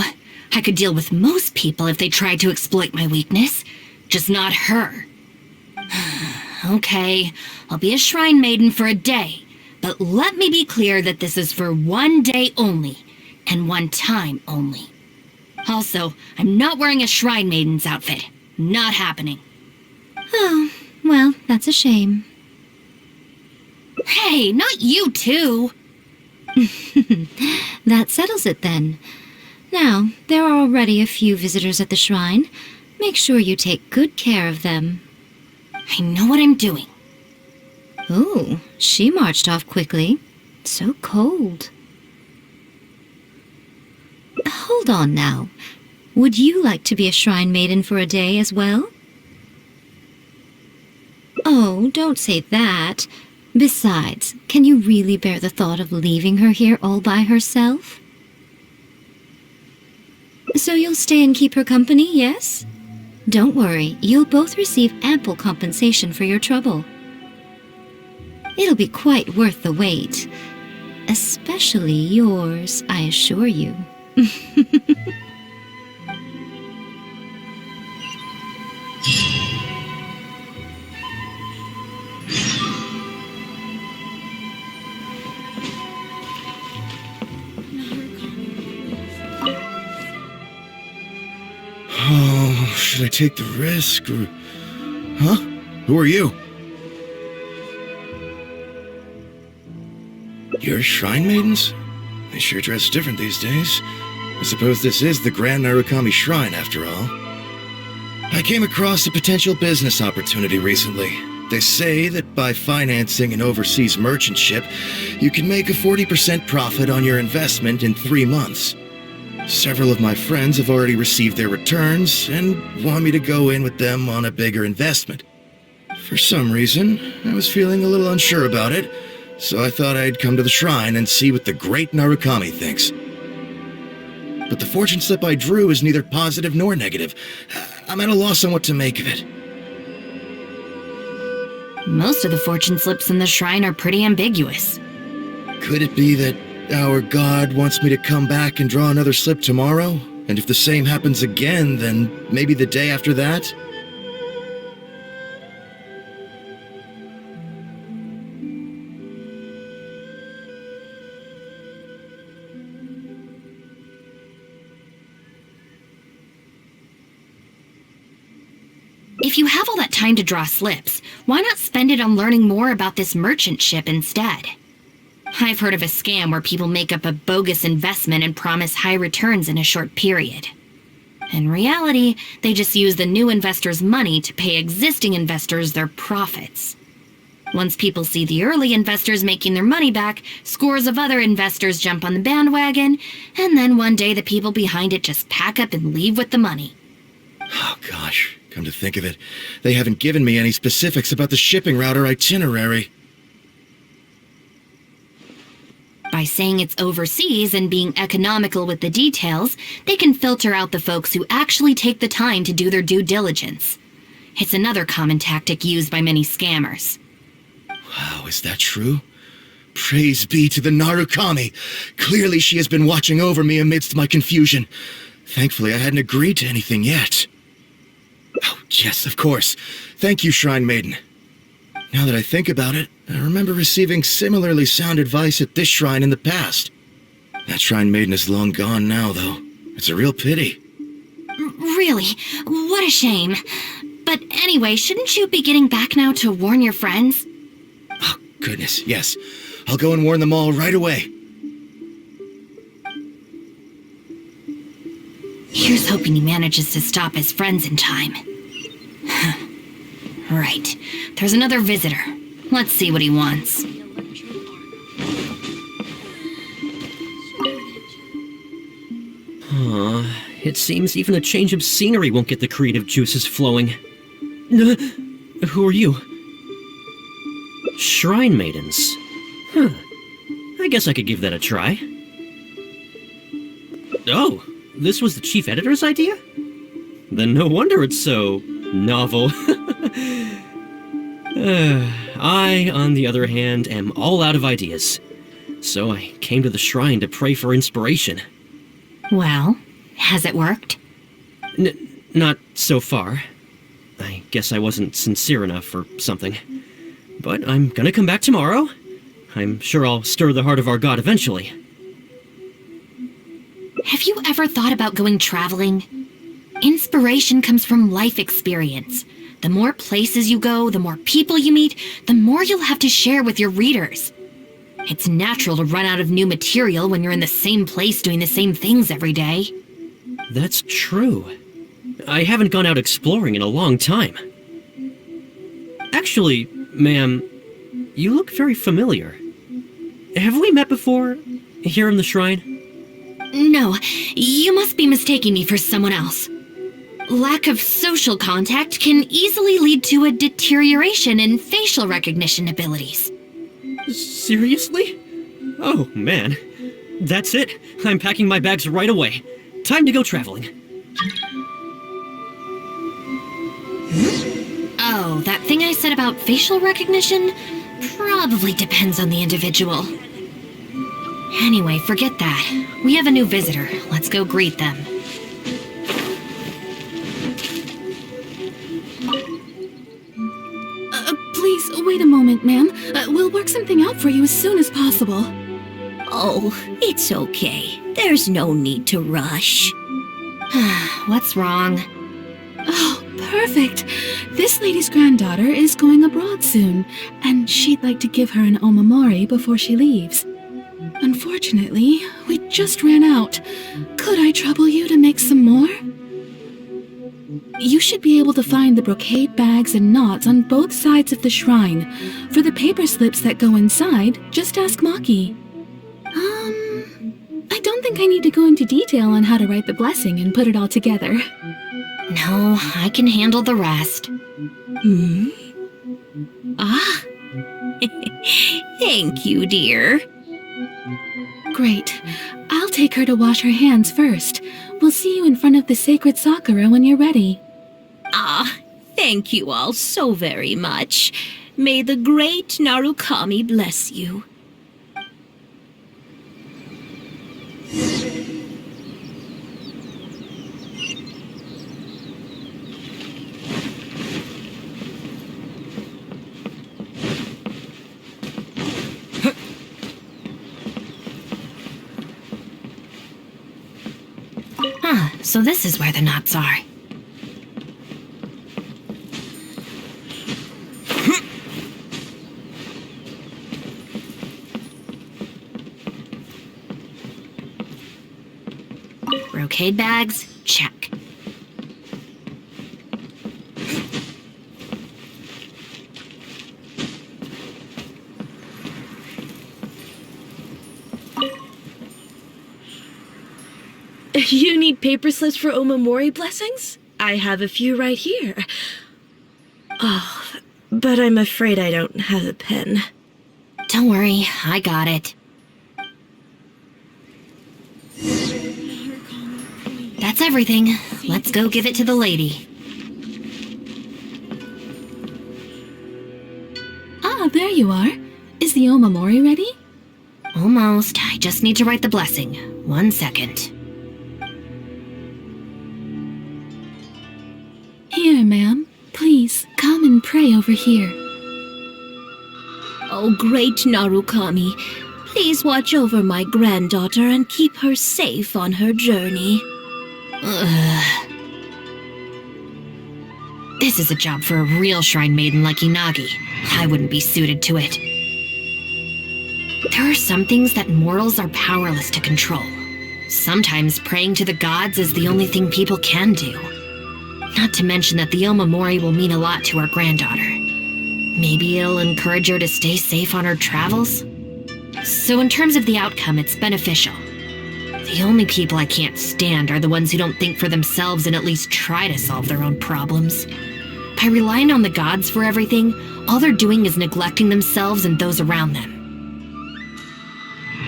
I could deal with most people if they tried to exploit my weakness. Just not her. Okay, I'll be a shrine maiden for a day, but let me be clear that this is for one day only, and one time only. Also, I'm not wearing a shrine maiden's outfit. Not happening. Oh, well, that's a shame. Hey, not you too! That settles it then. Now, there are already a few visitors at the shrine. Make sure you take good care of them. I know what I'm doing. Ooh, she marched off quickly. So cold. Hold on now. Would you like to be a shrine maiden for a day as well? Oh, don't say that. Besides, can you really bear the thought of leaving her here all by herself? So you'll stay and keep her company, yes? Don't worry, you'll both receive ample compensation for your trouble. It'll be quite worth the wait. Especially yours, I assure you. Oh, should I take the risk or... Huh? Who are you? You're shrine maidens? They sure dress different these days. I suppose this is the Grand Narukami Shrine, after all. I came across a potential business opportunity recently. They say that by financing an overseas merchant ship, you can make a 40% profit on your investment in 3 months. Several of my friends have already received their returns and want me to go in with them on a bigger investment. For some reason, I was feeling a little unsure about it, so I thought I'd come to the shrine and see what the great Narukami thinks. But the fortune slip I drew is neither positive nor negative. I'm at a loss on what to make of it. Most of the fortune slips in the shrine are pretty ambiguous. Could it be that our god wants me to come back and draw another slip tomorrow? And if the same happens again, then maybe the day after that? If you have all that time to draw slips, why not spend it on learning more about this merchant ship instead? I've heard of a scam where people make up a bogus investment and promise high returns in a short period. In reality, they just use the new investors' money to pay existing investors their profits. Once people see the early investors making their money back, scores of other investors jump on the bandwagon, and then one day the people behind it just pack up and leave with the money. Oh gosh, come to think of it, they haven't given me any specifics about the shipping route or itinerary. By saying it's overseas and being economical with the details, they can filter out the folks who actually take the time to do their due diligence. It's another common tactic used by many scammers. Wow, is that true? Praise be to the Narukami! Clearly she has been watching over me amidst my confusion. Thankfully, I hadn't agreed to anything yet. Oh, yes, of course. Thank you, Shrine Maiden. Now that I think about it, I remember receiving similarly sound advice at this shrine in the past. That Shrine Maiden is long gone now, though. It's a real pity. Really? What a shame. But anyway, shouldn't you be getting back now to warn your friends? Oh, goodness, yes. I'll go and warn them all right away. Here's hoping he manages to stop his friends in time. Right. There's another visitor. Let's see what he wants. It seems even a change of scenery won't get the creative juices flowing. Who are you? Shrine maidens. Huh. I guess I could give that a try. Oh, this was the chief editor's idea? Then no wonder it's so novel. I, on the other hand, am all out of ideas. So I came to the shrine to pray for inspiration. Well, has it worked? Not so far. I guess I wasn't sincere enough or something. But I'm gonna come back tomorrow. I'm sure I'll stir the heart of our god eventually. Have you ever thought about going traveling? Inspiration comes from life experience. The more places you go, the more people you meet, the more you'll have to share with your readers. It's natural to run out of new material when you're in the same place doing the same things every day. That's true. I haven't gone out exploring in a long time. Actually, ma'am, you look very familiar. Have we met before, here in the shrine? No, you must be mistaking me for someone else. Lack of social contact can easily lead to a deterioration in facial recognition abilities. Seriously? Oh, man. That's it. I'm packing my bags right away. Time to go traveling. Oh, that thing I said about facial recognition? Probably depends on the individual. Anyway, forget that. We have a new visitor. Let's go greet them. Please, wait a moment, ma'am. We'll work something out for you as soon as possible. Oh, it's okay. There's no need to rush. What's wrong? Oh, perfect. This lady's granddaughter is going abroad soon, and she'd like to give her an omamori before she leaves. Unfortunately, we just ran out. Could I trouble you to make some more? You should be able to find the brocade bags and knots on both sides of the shrine. For the paper slips that go inside, just ask Maki. I don't think I need to go into detail on how to write the blessing and put it all together. No, I can handle the rest. Ah. Thank you, dear. Great. I'll take her to wash her hands first. We'll see you in front of the sacred Sakura when you're ready. Ah, thank you all so very much. May the great Narukami bless you. So this is where the knots are. Brocade bags, check. You need paper slips for omamori blessings? I have a few right here. Oh, but I'm afraid I don't have a pen. Don't worry, I got it. That's everything. Let's go give it to the lady. Ah, there you are. Is the omamori ready? Almost. I just need to write the blessing. 1 second. Here, ma'am. Please, come and pray over here. Oh, great Narukami, please watch over my granddaughter and keep her safe on her journey. Ugh. This is a job for a real shrine maiden like Inagi. I wouldn't be suited to it. There are some things that mortals are powerless to control. Sometimes praying to the gods is the only thing people can do. Not to mention that the omamori will mean a lot to our granddaughter. Maybe it'll encourage her to stay safe on her travels? So in terms of the outcome, it's beneficial. The only people I can't stand are the ones who don't think for themselves and at least try to solve their own problems. By relying on the gods for everything, all they're doing is neglecting themselves and those around them.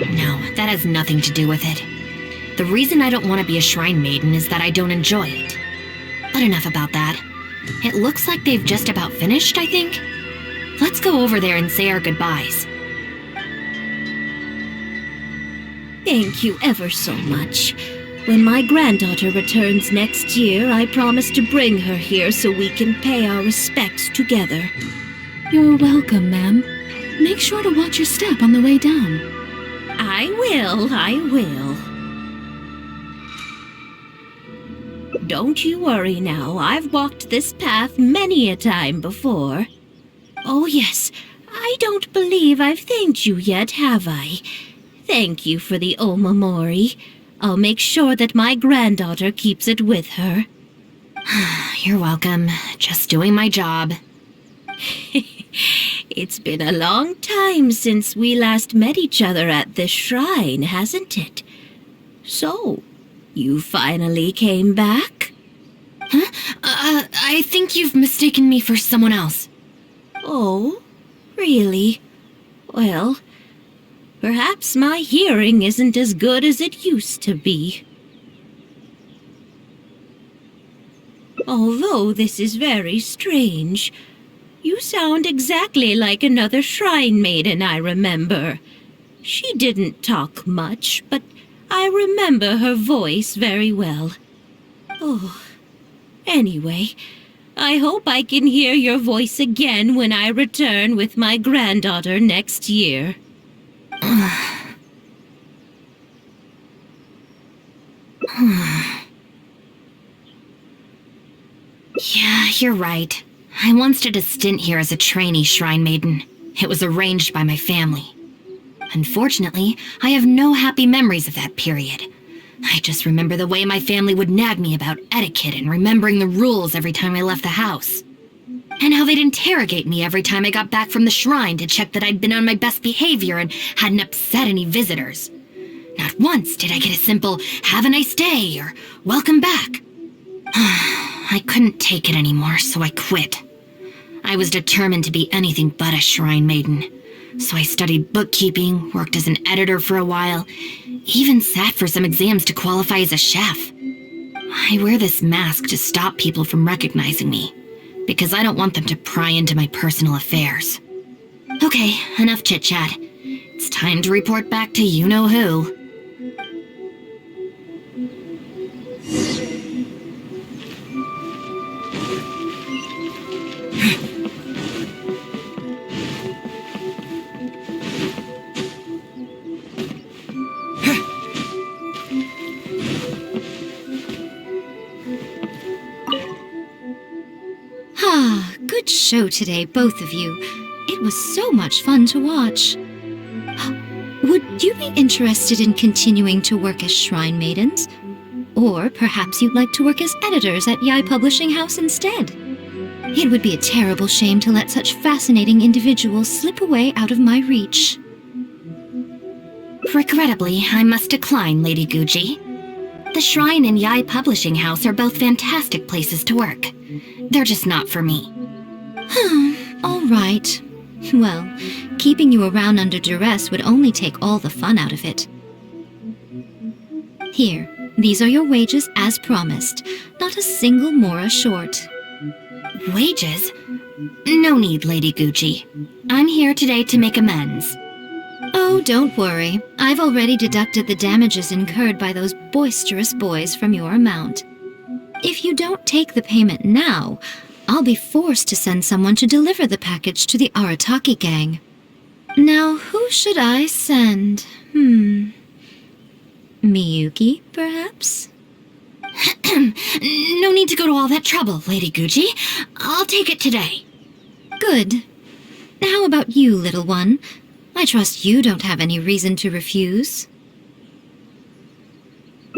No, that has nothing to do with it. The reason I don't want to be a shrine maiden is that I don't enjoy it. But enough about that. It looks like they've just about finished, I think. Let's go over there and say our goodbyes. Thank you ever so much. When my granddaughter returns next year, I promise to bring her here so we can pay our respects together. You're welcome, ma'am. Make sure to watch your step on the way down. I will. Don't you worry now. I've walked this path many a time before. Oh yes, I don't believe I've thanked you yet, have I? Thank you for the omamori. I'll make sure that my granddaughter keeps it with her. You're welcome. Just doing my job. It's been a long time since we last met each other at this shrine, hasn't it? So, you finally came back? Huh? I think you've mistaken me for someone else. Oh, really? Well, perhaps my hearing isn't as good as it used to be. Although this is very strange, you sound exactly like another shrine maiden I remember. She didn't talk much, but I remember her voice very well. Oh, anyway, I hope I can hear your voice again when I return with my granddaughter next year. Yeah, you're right. I once did a stint here as a trainee shrine maiden. It was arranged by my family. Unfortunately, I have no happy memories of that period. I just remember the way my family would nag me about etiquette and remembering the rules every time I left the house. And how they'd interrogate me every time I got back from the shrine to check that I'd been on my best behavior and hadn't upset any visitors. Not once did I get a simple, "Have a nice day," or "Welcome back." I couldn't take it anymore, so I quit. I was determined to be anything but a shrine maiden. So I studied bookkeeping, worked as an editor for a while, even sat for some exams to qualify as a chef. I wear this mask to stop people from recognizing me, because I don't want them to pry into my personal affairs. Okay, enough chit-chat. It's time to report back to you-know-who. Good show today, both of you. It was so much fun to watch. Would you be interested in continuing to work as shrine maidens? Or perhaps you'd like to work as editors at Yai Publishing House instead? It would be a terrible shame to let such fascinating individuals slip away out of my reach. Regrettably, I must decline, Lady Guji. The Shrine and Yai Publishing House are both fantastic places to work. They're just not for me. All right. Well, keeping you around under duress would only take all the fun out of it. Here, these are your wages as promised. Not a single mora short. Wages? No need, Lady Guji. I'm here today to make amends. Oh, don't worry. I've already deducted the damages incurred by those boisterous boys from your amount. If you don't take the payment now, I'll be forced to send someone to deliver the package to the Arataki gang. Now, who should I send? Miyuki, perhaps? No need to go to all that trouble, Lady Guji. I'll take it today. Good. How about you, little one? I trust you don't have any reason to refuse.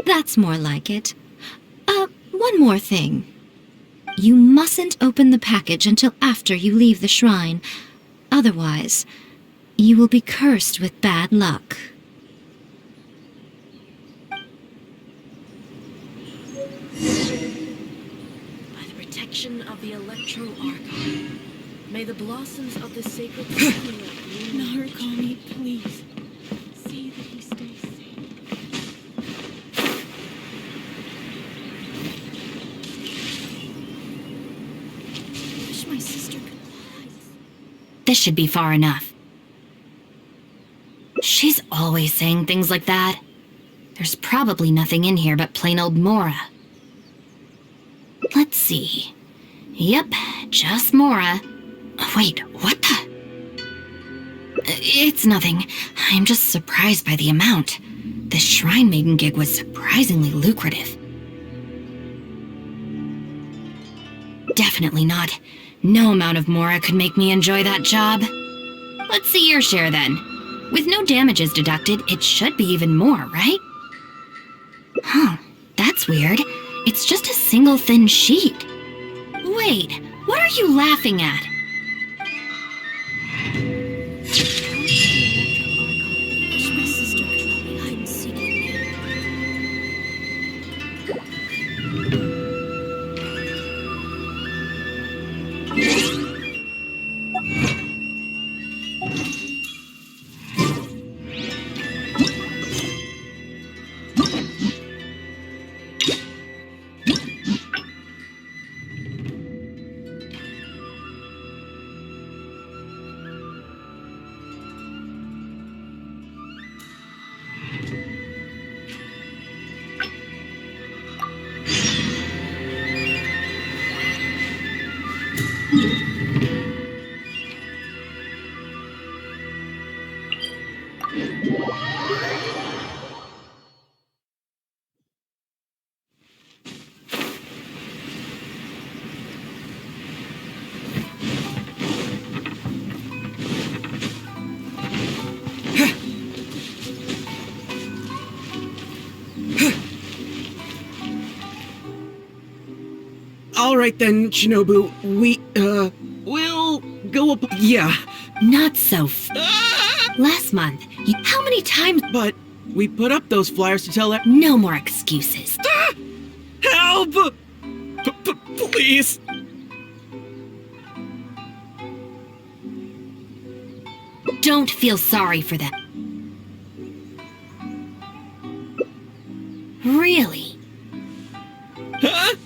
That's more like it. One more thing. You mustn't open the package until after you leave the shrine. Otherwise, you will be cursed with bad luck. By the protection of the Electro Archon, may the blossoms of the sacred bloom. Narukami, please. See that he stays safe. I wish my sister could fly. This should be far enough. She's always saying things like that. There's probably nothing in here but plain old Mora. Let's see. Yep, just Mora. Wait, what the? It's nothing. I'm just surprised by the amount. This shrine maiden gig was surprisingly lucrative. Definitely not. No amount of Mora could make me enjoy that job. Let's see your share then. With no damages deducted, it should be even more, right? Huh, that's weird. It's just a single thin sheet. Wait, what are you laughing at? All right then, Shinobu. We'll go up. Yeah. Not so Last month, how many times? But we put up those flyers to tell that. No more excuses. Help! Please. Don't feel sorry for them. Really? Huh?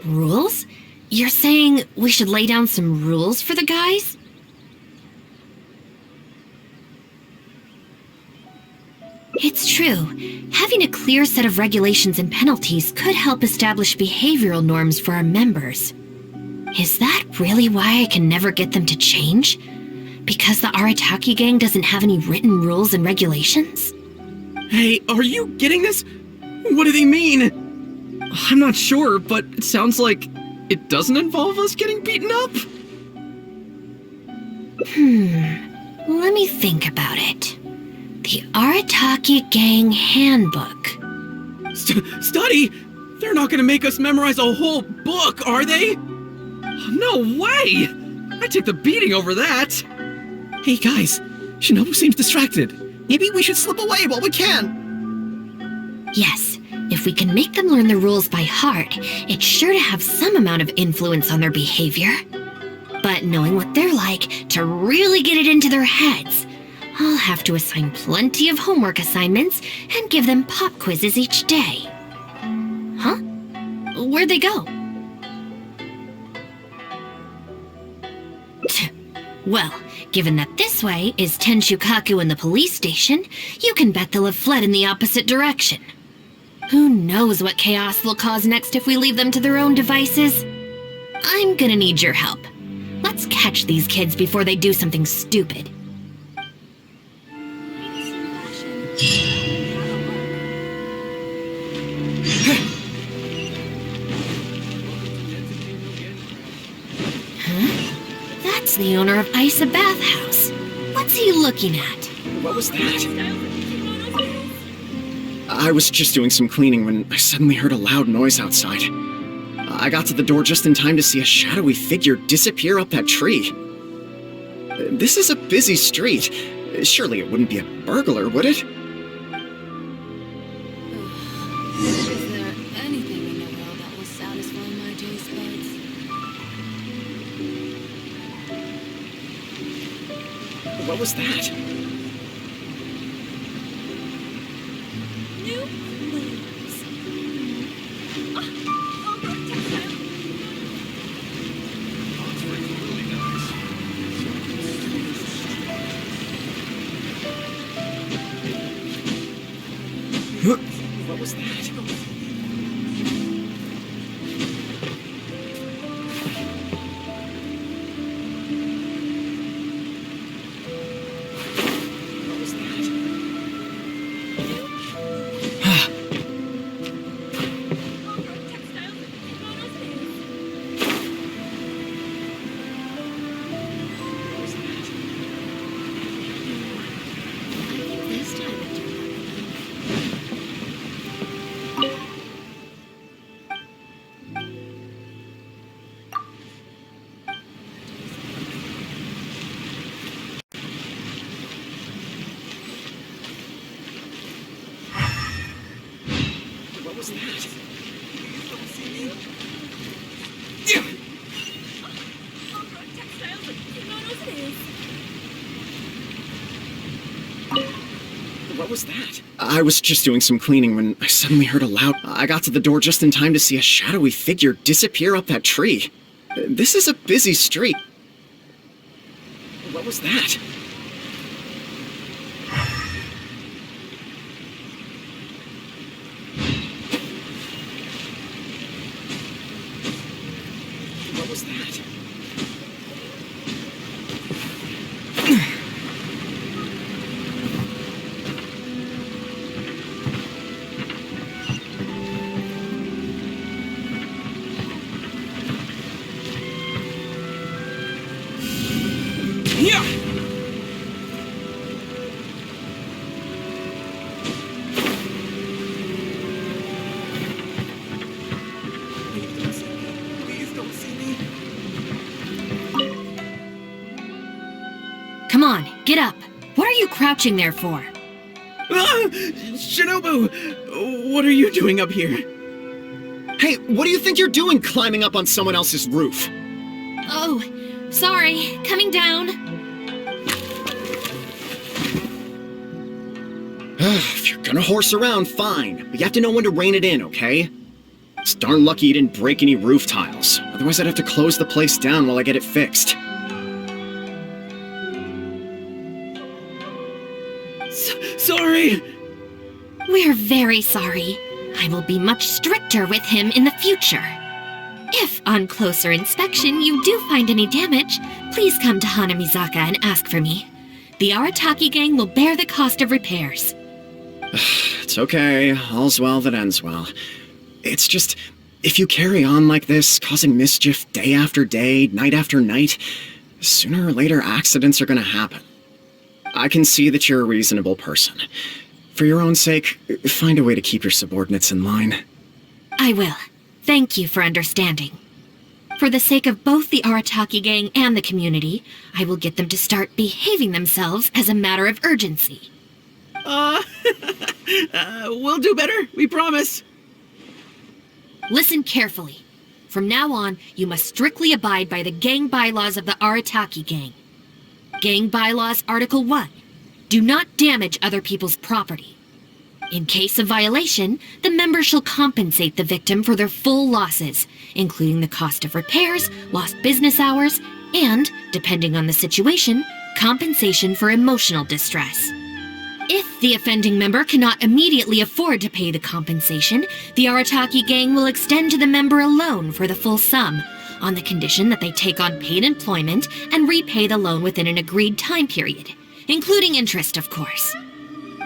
Rules? You're saying we should lay down some rules for the guys? It's true. Having a clear set of regulations and penalties could help establish behavioral norms for our members. Is that really why I can never get them to change? Because the Arataki gang doesn't have any written rules and regulations? Hey, are you getting this? What do they mean? I'm not sure, but it sounds like it doesn't involve us getting beaten up. Let me think about it. The Arataki Gang Handbook. Study? They're not gonna make us memorize a whole book, are they? No way! I take the beating over that. Hey guys, Shinobu seems distracted. Maybe we should slip away while we can. Yes, if we can make them learn the rules by heart, it's sure to have some amount of influence on their behavior. But knowing what they're like, to really get it into their heads, I'll have to assign plenty of homework assignments and give them pop quizzes each day. Huh? Where'd they go? Well, given that this way is Tenshukaku and the police station, you can bet they'll have fled in the opposite direction. Who knows what chaos they'll cause next if we leave them to their own devices? I'm gonna need your help. Let's catch these kids before they do something stupid. Huh? That's the owner of Isa Bathhouse. What's he looking at? What was that? I was just doing some cleaning when I suddenly heard a loud noise outside. I got to the door just in time to see a shadowy figure disappear up that tree. This is a busy street. Surely it wouldn't be a burglar, would it? Is there anything in the world that will satisfy my taste buds? What was that? New clothes. What was that? What was that? What was that? I was just doing some cleaning when I suddenly heard a loud... I got to the door just in time to see a shadowy figure disappear up that tree. This is a busy street. What was that? What was that? on, get up. What are you crouching there for? Ah! Shinobu! What are you doing up here? Hey, what do you think you're doing climbing up on someone else's roof? Oh, sorry. Coming down. If you're gonna horse around, fine. But you have to know when to rein it in, okay? It's darn lucky you didn't break any roof tiles. Otherwise I'd have to close the place down while I get it fixed. Sorry! We're very sorry. I will be much stricter with him in the future. If, on closer inspection, you do find any damage, please come to Hanamizaka and ask for me. The Arataki gang will bear the cost of repairs. It's okay. All's well that ends well. It's just, if you carry on like this, causing mischief day after day, night after night, sooner or later accidents are gonna happen. I can see that you're a reasonable person. For your own sake, find a way to keep your subordinates in line. I will. Thank you for understanding. For the sake of both the Arataki gang and the community, I will get them to start behaving themselves as a matter of urgency. We'll do better, we promise. Listen carefully. From now on, you must strictly abide by the gang bylaws of the Arataki gang. Gang bylaws Article 1. Do not damage other people's property. In case of violation, the member shall compensate the victim for their full losses, including the cost of repairs, lost business hours, and, depending on the situation, compensation for emotional distress. If the offending member cannot immediately afford to pay the compensation, the Arataki gang will extend to the member a loan for the full sum, on the condition that they take on paid employment and repay the loan within an agreed time period, including interest, of course.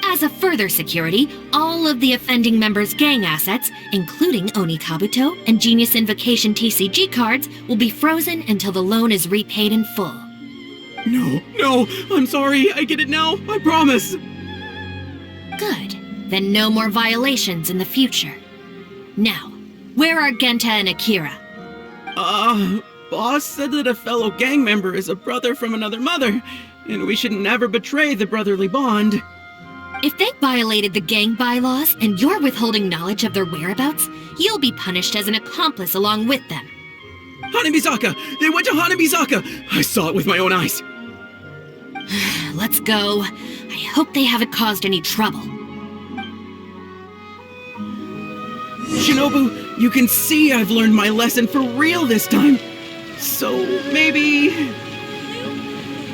As a further security, all of the offending member's gang assets, including Oni Kabuto and Genius Invocation TCG cards, will be frozen until the loan is repaid in full. No, I'm sorry, I get it now, I promise. Good. Then no more violations in the future. Now, where are Genta and Akira? Boss said that a fellow gang member is a brother from another mother, and we should never betray the brotherly bond. If they violated the gang bylaws and you're withholding knowledge of their whereabouts, you'll be punished as an accomplice along with them. Hanamizaka! They went to Hanamizaka! I saw it with my own eyes. Let's go. I hope they haven't caused any trouble. Shinobu, you can see I've learned my lesson for real this time. So maybe...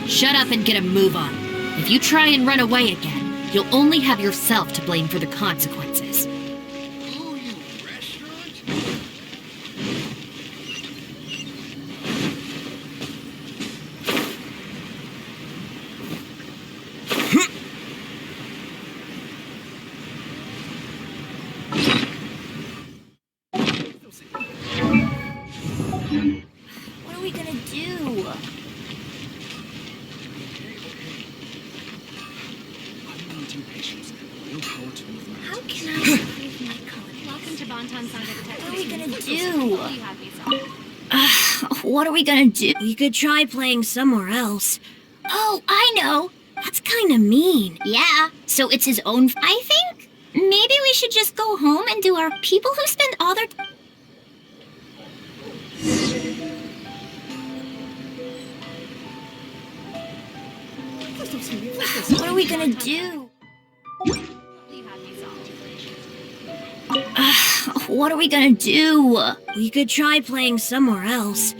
Shut up and get a move on. If you try and run away again, you'll only have yourself to blame for the consequences. What are we gonna do? How can I improve my code? Welcome to Bonton Saga Detective. What are we gonna do? What are we gonna do? We could try playing somewhere else. Oh, I know. That's kind of mean. Yeah, so it's his own... I think maybe we should just go home and do our people who spend all their... What are we gonna do? What are we gonna do? We could try playing somewhere else.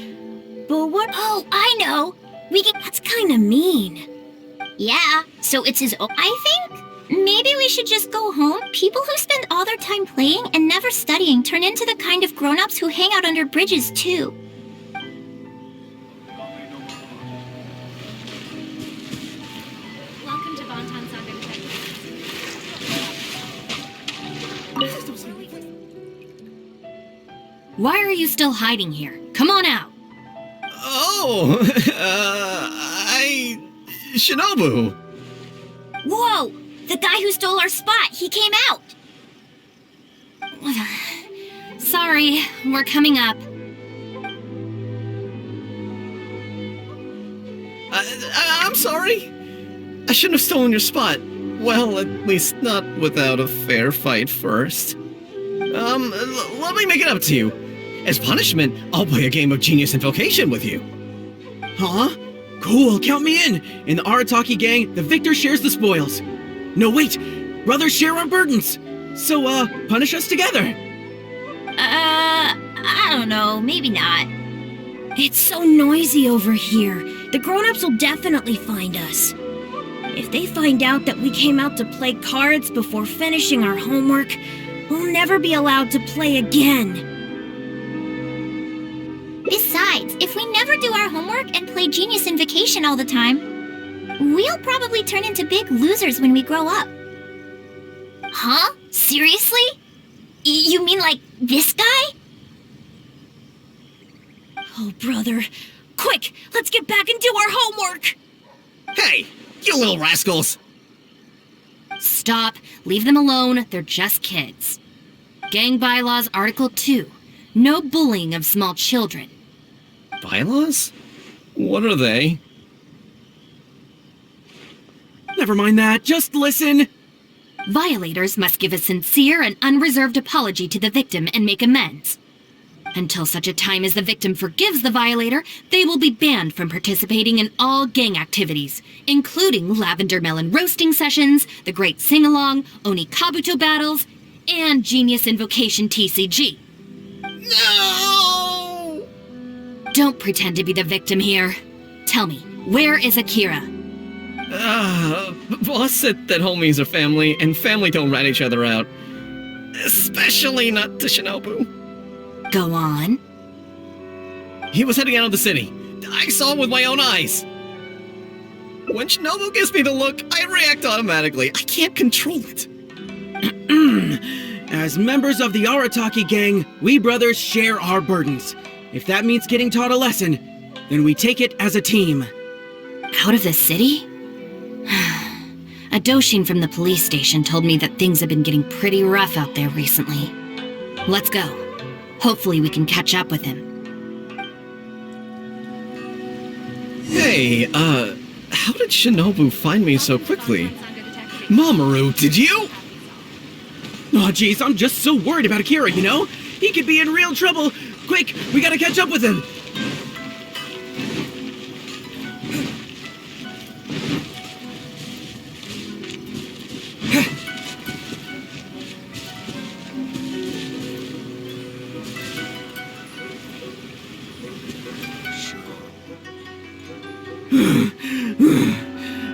But what? Oh, I know. We can... That's kind of mean. Yeah, so it's his own... I think maybe we should just go home. People who spend all their time playing and never studying turn into the kind of grown-ups who hang out under bridges, too. Welcome to Bonton Saga Detective. Why are you still hiding here? Come on out. Oh, Shinobu! Whoa! The guy who stole our spot, he came out! Sorry, we're coming up. I'm sorry. I shouldn't have stolen your spot. Well, at least not without a fair fight first. Let me make it up to you. As punishment, I'll play a game of Genius Invocation with you. Huh? Cool, count me in! In the Arataki gang, the victor shares the spoils. No, wait! Brothers share our burdens! So, punish us together! I don't know, maybe not. It's so noisy over here. The grown-ups will definitely find us. If they find out that we came out to play cards before finishing our homework, we'll never be allowed to play again. Besides, if we never do our homework and play Genius Invocation all the time, we'll probably turn into big losers when we grow up. Huh? Seriously? You mean like this guy? Oh, brother. Quick, let's get back and do our homework! Hey, you little rascals! Stop. Leave them alone. They're just kids. Gang Bylaws Article 2. No bullying of small children. Bylaws? What are they? Never mind that, just listen! Violators must give a sincere and unreserved apology to the victim and make amends. Until such a time as the victim forgives the violator, they will be banned from participating in all gang activities, including lavender melon roasting sessions, the Great Sing-Along, Oni Kabuto battles, and Genius Invocation TCG. No! Don't pretend to be the victim here. Tell me, where is Akira? Boss said that homies are family, and family don't rat each other out. Especially not to Shinobu. Go on. He was heading out of the city. I saw him with my own eyes. When Shinobu gives me the look, I react automatically. I can't control it. As members of the Arataki gang, we brothers share our burdens. If that means getting taught a lesson, then we take it as a team. Out of the city? A Doshin from the police station told me that things have been getting pretty rough out there recently. Let's go. Hopefully we can catch up with him. Hey, how did Shinobu find me so quickly? Mamoru, did you? Oh, jeez, I'm just so worried about Akira, you know? He could be in real trouble. Quick, we gotta catch up with him.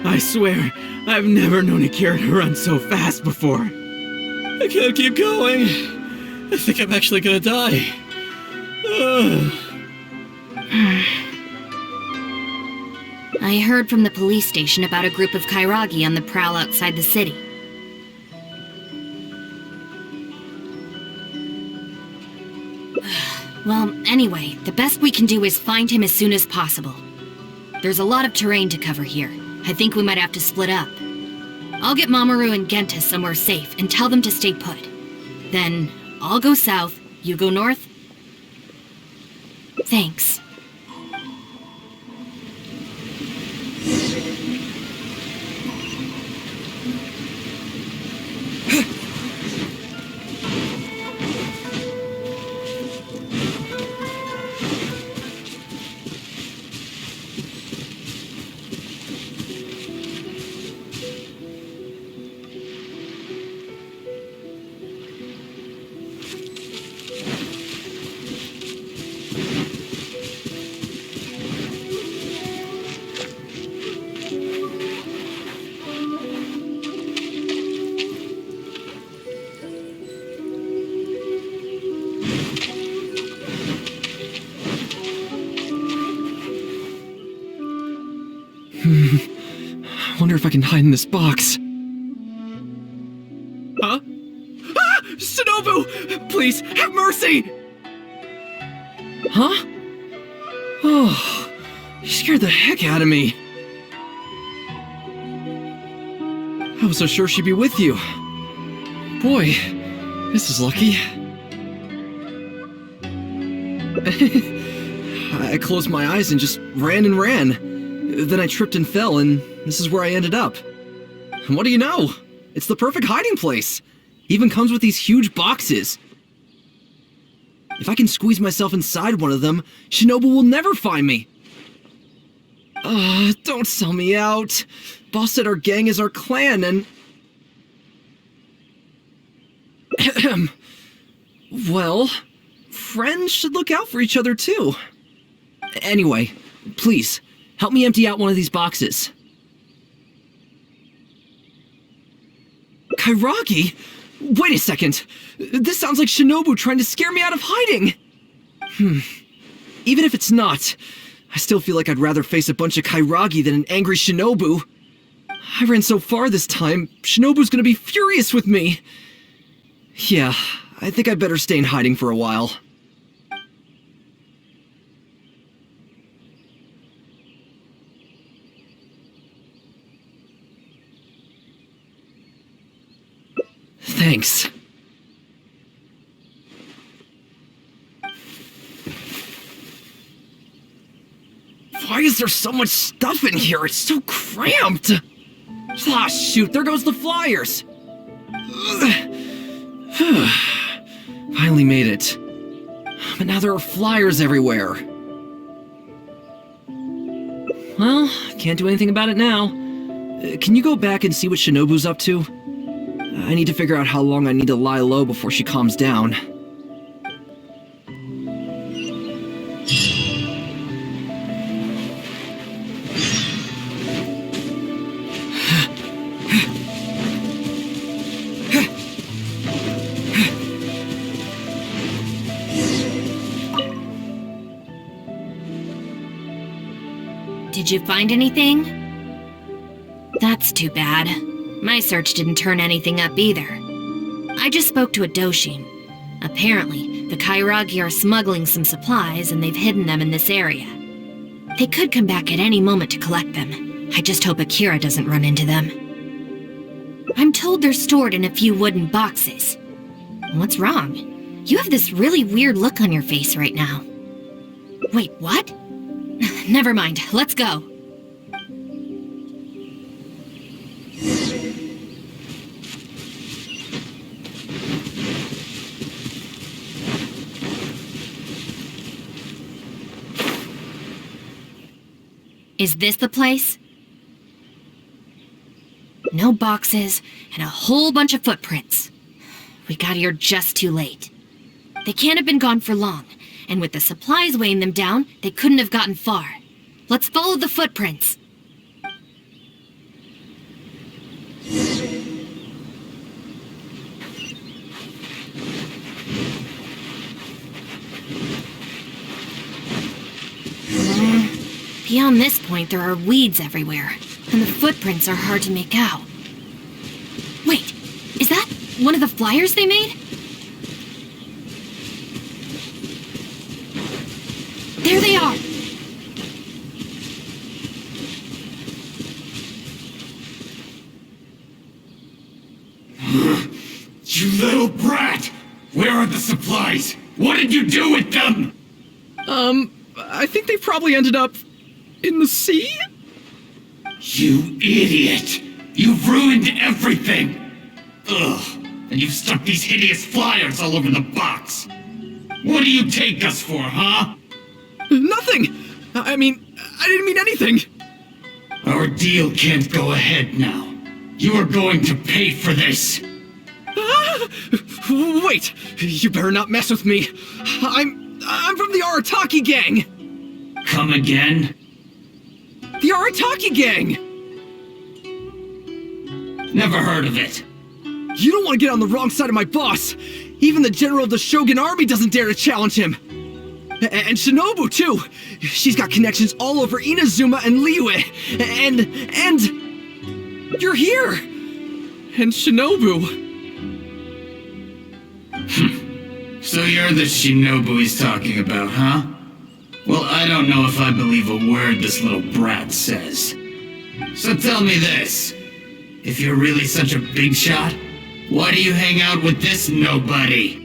I swear, I've never known Akira to run so fast before. I can't keep going. I think I'm actually gonna die. I heard from the police station about a group of Kairagi on the prowl outside the city. Well, anyway, the best we can do is find him as soon as possible. There's a lot of terrain to cover here. I think we might have to split up. I'll get Mamoru and Genta somewhere safe and tell them to stay put. Then, I'll go south, you go north. Thanks. I wonder if I can hide in this box. Huh? Ah! Shinobu! Please, have mercy! Huh? Oh, you scared the heck out of me. I was so sure she'd be with you. Boy, this is lucky. I closed my eyes and just ran and ran. Then I tripped and fell, and this is where I ended up. And what do you know? It's the perfect hiding place. Even comes with these huge boxes. If I can squeeze myself inside one of them, Shinobu will never find me. Don't sell me out. Boss said our gang is our clan and... Well, friends should look out for each other too. Anyway, please, help me empty out one of these boxes. Kairagi? Wait a second. This sounds like Shinobu trying to scare me out of hiding. Even if it's not, I still feel like I'd rather face a bunch of Kairagi than an angry Shinobu. I ran so far this time, Shinobu's gonna be furious with me. Yeah, I think I'd better stay in hiding for a while. Thanks. Why is there so much stuff in here? It's so cramped! Ah, shoot, there goes the flyers! Finally made it. But now there are flyers everywhere. Well, can't do anything about it now. Can you go back and see what Shinobu's up to? I need to figure out how long I need to lie low before she calms down. Did you find anything? That's too bad. My search didn't turn anything up either. I just spoke to a Doshin. Apparently, the Kairagi are smuggling some supplies and they've hidden them in this area. They could come back at any moment to collect them. I just hope Akira doesn't run into them. I'm told they're stored in a few wooden boxes. What's wrong? You have this really weird look on your face right now. Wait, what? Never mind, let's go. Is this the place? No boxes, and a whole bunch of footprints. We got here just too late. They can't have been gone for long, and with the supplies weighing them down, they couldn't have gotten far. Let's follow the footprints. Beyond this point, there are weeds everywhere, and the footprints are hard to make out. Wait, is that one of the flyers they made? There they are! You little brat! Where are the supplies? What did you do with them? I think they probably ended up in the sea? You idiot! You've ruined everything! Ugh, and you've stuck these hideous flyers all over the box! What do you take us for, huh? Nothing! I didn't mean anything! Our deal can't go ahead now. You are going to pay for this! Wait! You better not mess with me! I'm from the Arataki gang! Come again? The Arataki gang! Never heard of it. You don't want to get on the wrong side of my boss! Even the general of the Shogun army doesn't dare to challenge him! And Shinobu, too! She's got connections all over Inazuma and Liyue! And... You're here! And Shinobu... So you're the Shinobu he's talking about, huh? Well, I don't know if I believe a word this little brat says. So tell me this. If you're really such a big shot, why do you hang out with this nobody?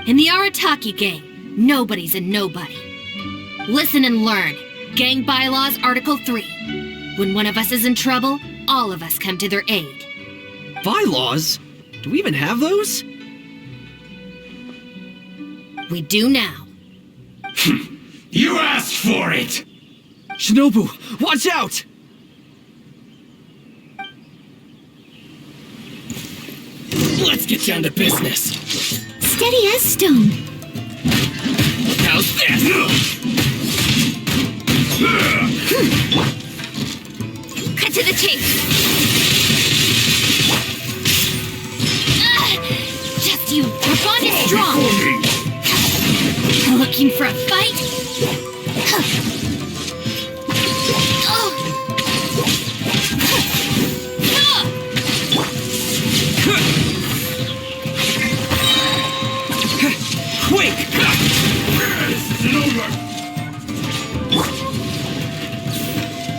In the Arataki gang, nobody's a nobody. Listen and learn. Gang Bylaws Article 3. When one of us is in trouble, all of us come to their aid. Bylaws? Do we even have those? We do now. You asked for it! Shinobu, watch out! Let's get down to business. Steady as stone. How's this? Cut to the chase. Just you. Our bond is strong. Looking for a fight? Quick!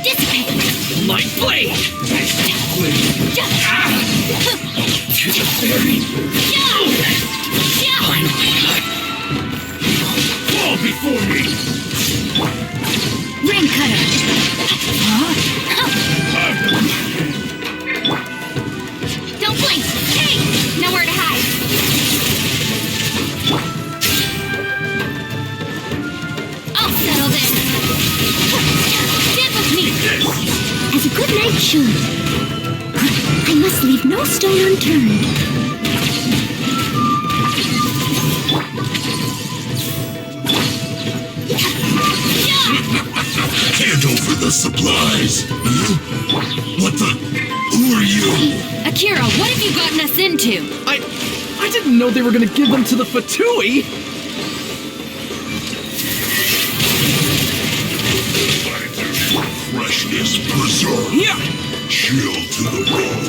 Dissipate! Light blade! To the very Fall before me! Ring cutter! Don't blink! Hey! Nowhere to hide! I'll settle this! Stand with me! As a good knight should. I must leave no stone unturned. Hand over the supplies. What the? Who are you? Akira, what have you gotten us into? I didn't know they were gonna give them to the Fatui! Freshness preserved. Yeah. Chill to the bone.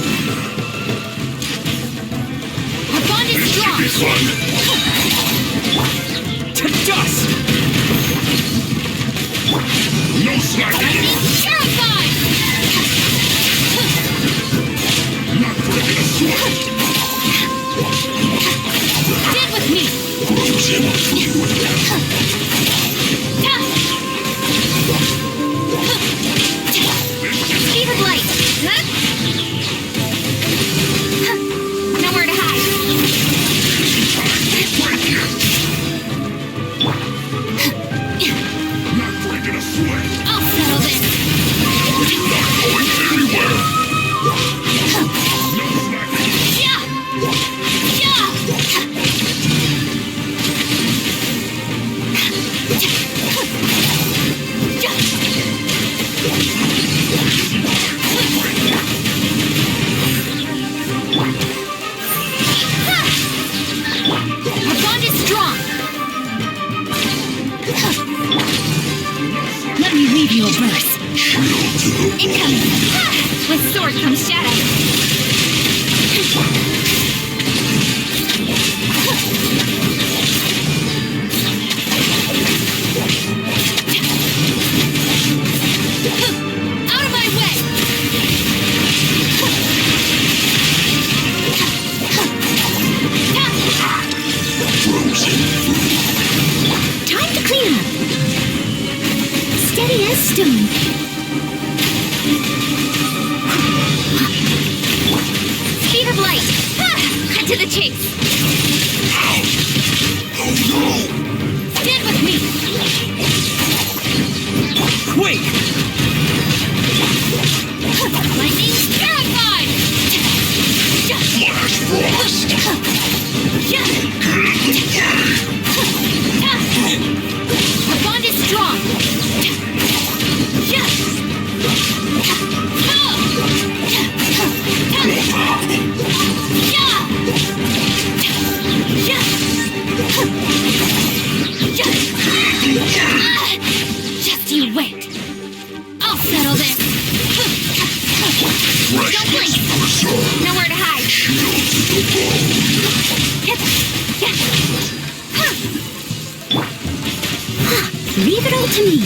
Our bond is strong! To dust! No slacking. Terrified! Not breaking a sweat. Stand with me! Frozen fluid. Speed of light! Nowhere to hide! Not breaking a sweat. I'll settle this! You're not going anywhere. No slacking. Yeah! Yeah! Our bond is strong! Let me weave you a verse. Incoming! With sword comes shadow. Out of my way! Time to clean up. Steady as stone. Speed of light! Cut to the chase! Oh no! Stand with me! Quick! Lightning terrified! Flash frost! Yeah! Our bond is strong! Yeah! Just you wait! I'll settle this! Don't blink! Nowhere to hide! Leave it all to me.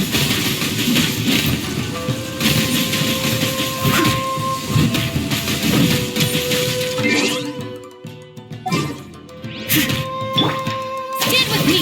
Stand with me!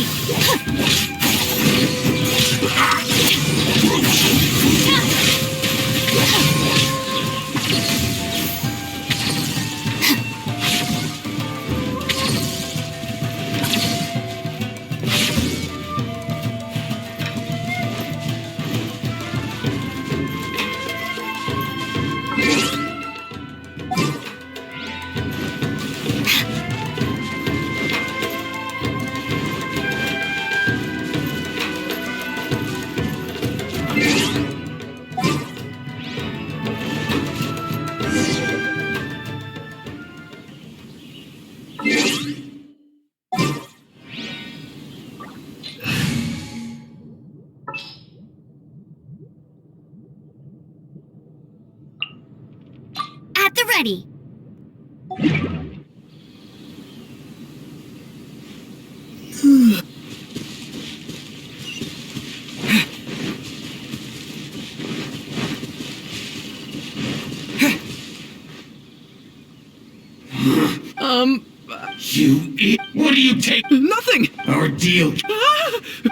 What do you take? Nothing! Our deal.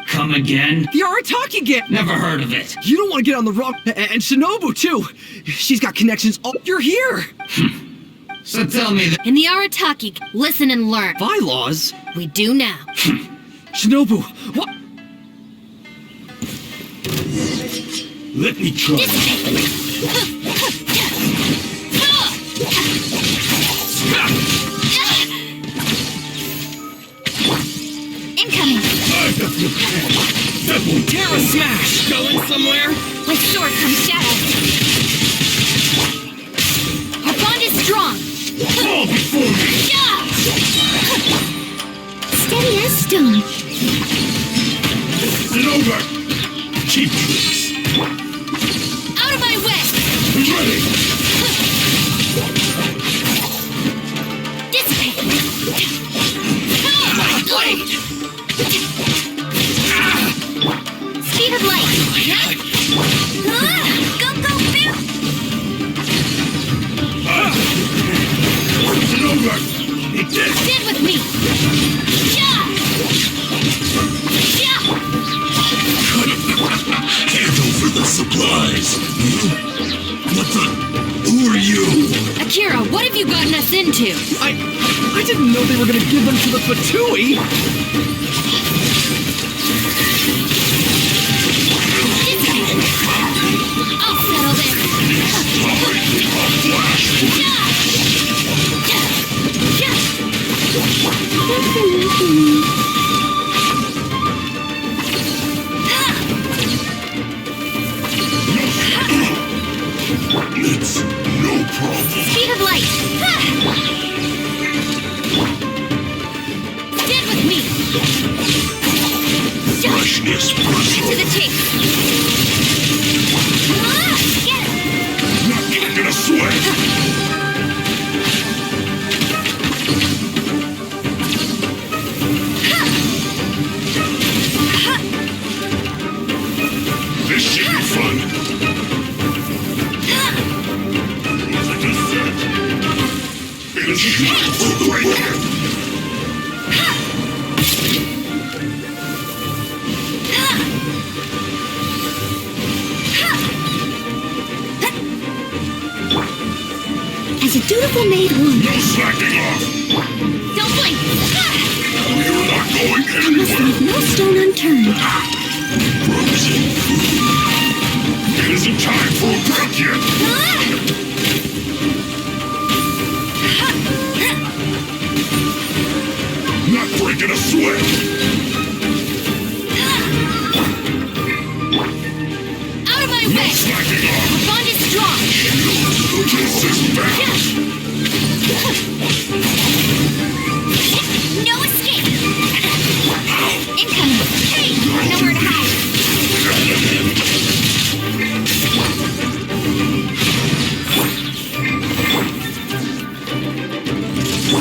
Come again? The Arataki gang! Never heard of it. You don't want to get on the wrong... And Shinobu, too! She's got connections all... You're here! So tell me that... In the Arataki, listen and learn. Bylaws? We do now. Shinobu, what... Let me try. Incoming! Terra Smash! Going somewhere? With sword comes shadow. Our bond is strong. Fall before me! Steady as stone. This isn't over! Cheap tricks! Out of my way! Ready! Dissipate! My blade! Speed of light! Go, go, Bill! Isn't over! It did! Stand with me! Yeah! Yeah! Hand over the supplies! What the? Who are you? Akira, what have you gotten us into? I didn't know they were gonna give them to the Fatui! I'll settle this! It's no problem. Speed of light! Stand with me! Freshness To personal. the chase! Get it! Not getting a sweat. This should be fun. It's right here. As a dutiful maid would. No slacking off. Don't blink! You're not going I must anywhere. leave no stone unturned. Frozen food. It isn't time for a break yet. Not breaking a sweat. Out of my No way! slacking off. Our bond is strong! This is bad. No escape! Incoming! Hey! Nowhere to hide!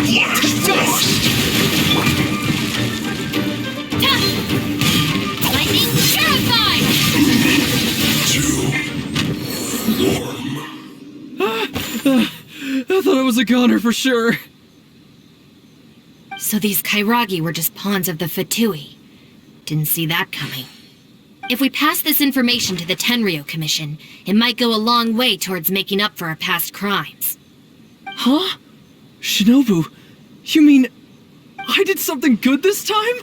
Flash frost. Lightning terrified! Too warm. I thought I was a goner for sure. So these Kairagi were just pawns of the Fatui. Didn't see that coming. If we pass this information to the Tenryo Commission, it might go a long way towards making up for our past crimes. Huh? Shinobu, you mean I did something good this time?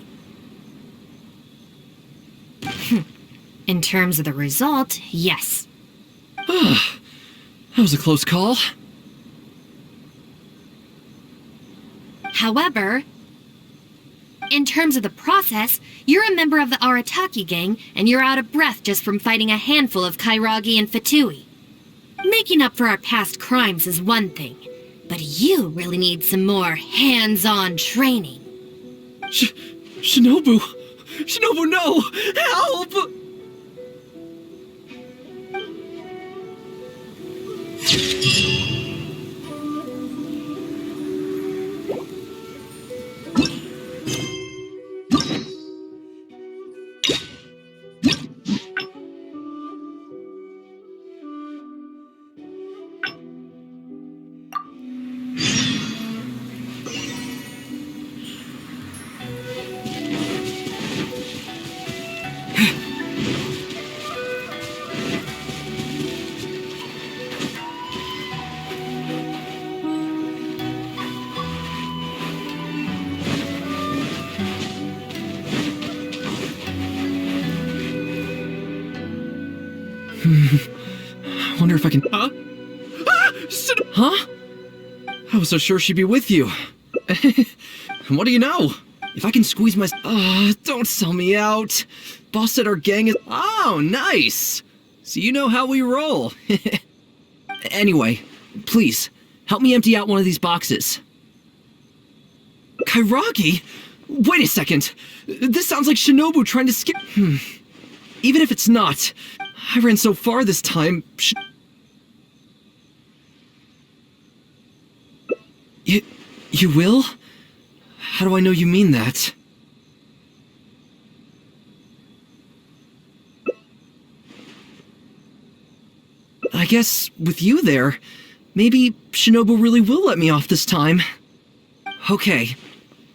In terms of the result, yes. That was a close call. However, in terms of the process, you're a member of the Arataki gang, and you're out of breath just from fighting a handful of Kairagi and Fatui. Making up for our past crimes is one thing, but you really need some more hands-on training. Shinobu! Shinobu, no! Help! I wonder if I can... Huh? Huh? I was so sure she'd be with you. What do you know? If I can squeeze my... don't sell me out. Boss said our gang is... Oh, nice. So you know how we roll. Anyway, please, help me empty out one of these boxes. Kairagi? Wait a second. This sounds like Shinobu trying to skip... Even if it's not, I ran so far this time... You will? How do I know you mean that? I guess with you there, maybe Shinobu really will let me off this time. Okay,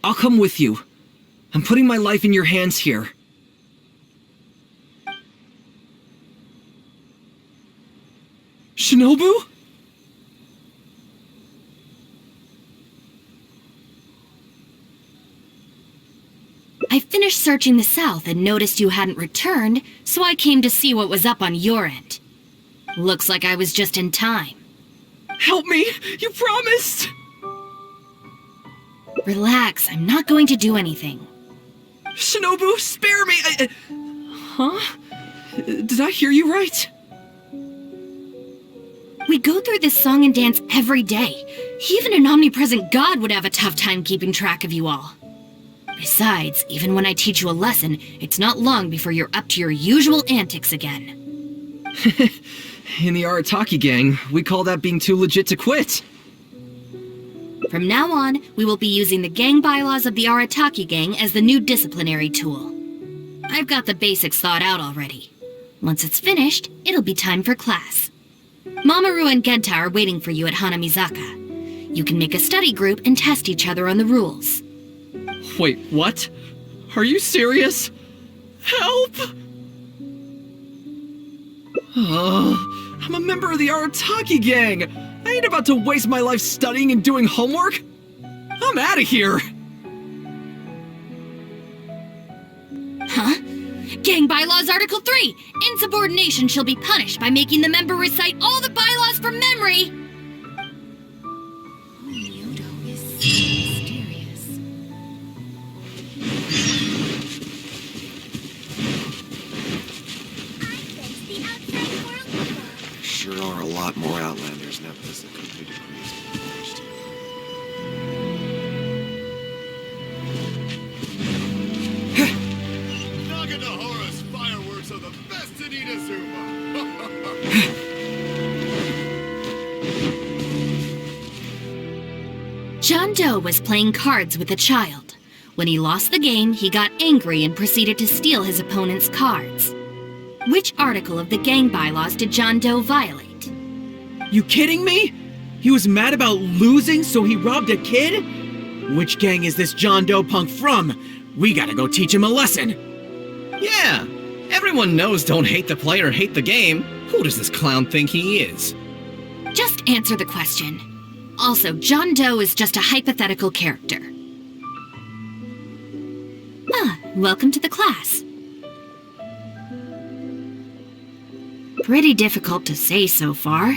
I'll come with you. I'm putting my life in your hands here. Shinobu? I finished searching the south and noticed you hadn't returned, so I came to see what was up on your end. Looks like I was just in time. Help me! You promised! Relax, I'm not going to do anything. Shinobu, spare me! Huh? Did I hear you right? We go through this song and dance every day. Even an omnipresent god would have a tough time keeping track of you all. Besides, even when I teach you a lesson, it's not long before you're up to your usual antics again. In the Arataki gang, we call that being too legit to quit. From now on, we will be using the gang bylaws of the Arataki gang as the new disciplinary tool. I've got the basics thought out already. Once it's finished, it'll be time for class. Mamoru and Genta are waiting for you at Hanamizaka. You can make a study group and test each other on the rules. Wait, what? Are you serious? Help! I'm a member of the Arataki gang! I ain't about to waste my life studying and doing homework! I'm out of here! Huh? Gang Bylaws Article 3! Insubordination shall be punished by making the member recite all the bylaws from memory! Sure are a lot more Outlanders now because the Kuki decree has been finished. Naganohara's fireworks are the best in Inazuma! John Doe was playing cards with a child. When he lost the game, he got angry and proceeded to steal his opponent's cards. Which article of the gang bylaws did John Doe violate? You kidding me? He was mad about losing, so he robbed a kid? Which gang is this John Doe punk from? We gotta go teach him a lesson. Yeah, everyone knows don't hate the player, hate the game. Who does this clown think he is? Just answer the question. Also, John Doe is just a hypothetical character. Welcome to the class. Pretty difficult to say so far.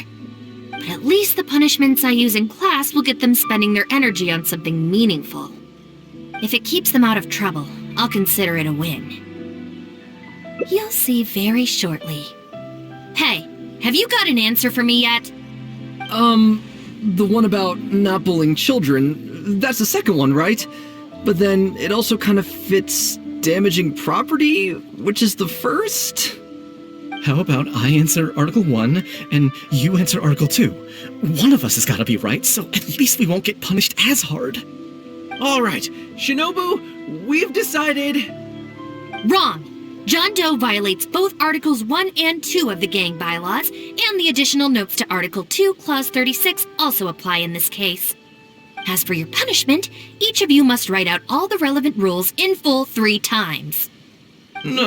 But at least the punishments I use in class will get them spending their energy on something meaningful. If it keeps them out of trouble, I'll consider it a win. You'll see very shortly. Hey, have you got an answer for me yet? The one about not bullying children, that's the second one, right? But then it also kind of fits damaging property, which is the first? How about I answer Article 1 and you answer Article 2? One of us has got to be right, so at least we won't get punished as hard. All right, Shinobu, we've decided... Wrong! John Doe violates both Articles 1 and 2 of the gang bylaws, and the additional notes to Article 2, Clause 36 also apply in this case. As for your punishment, each of you must write out all the relevant rules in full 3 times. No!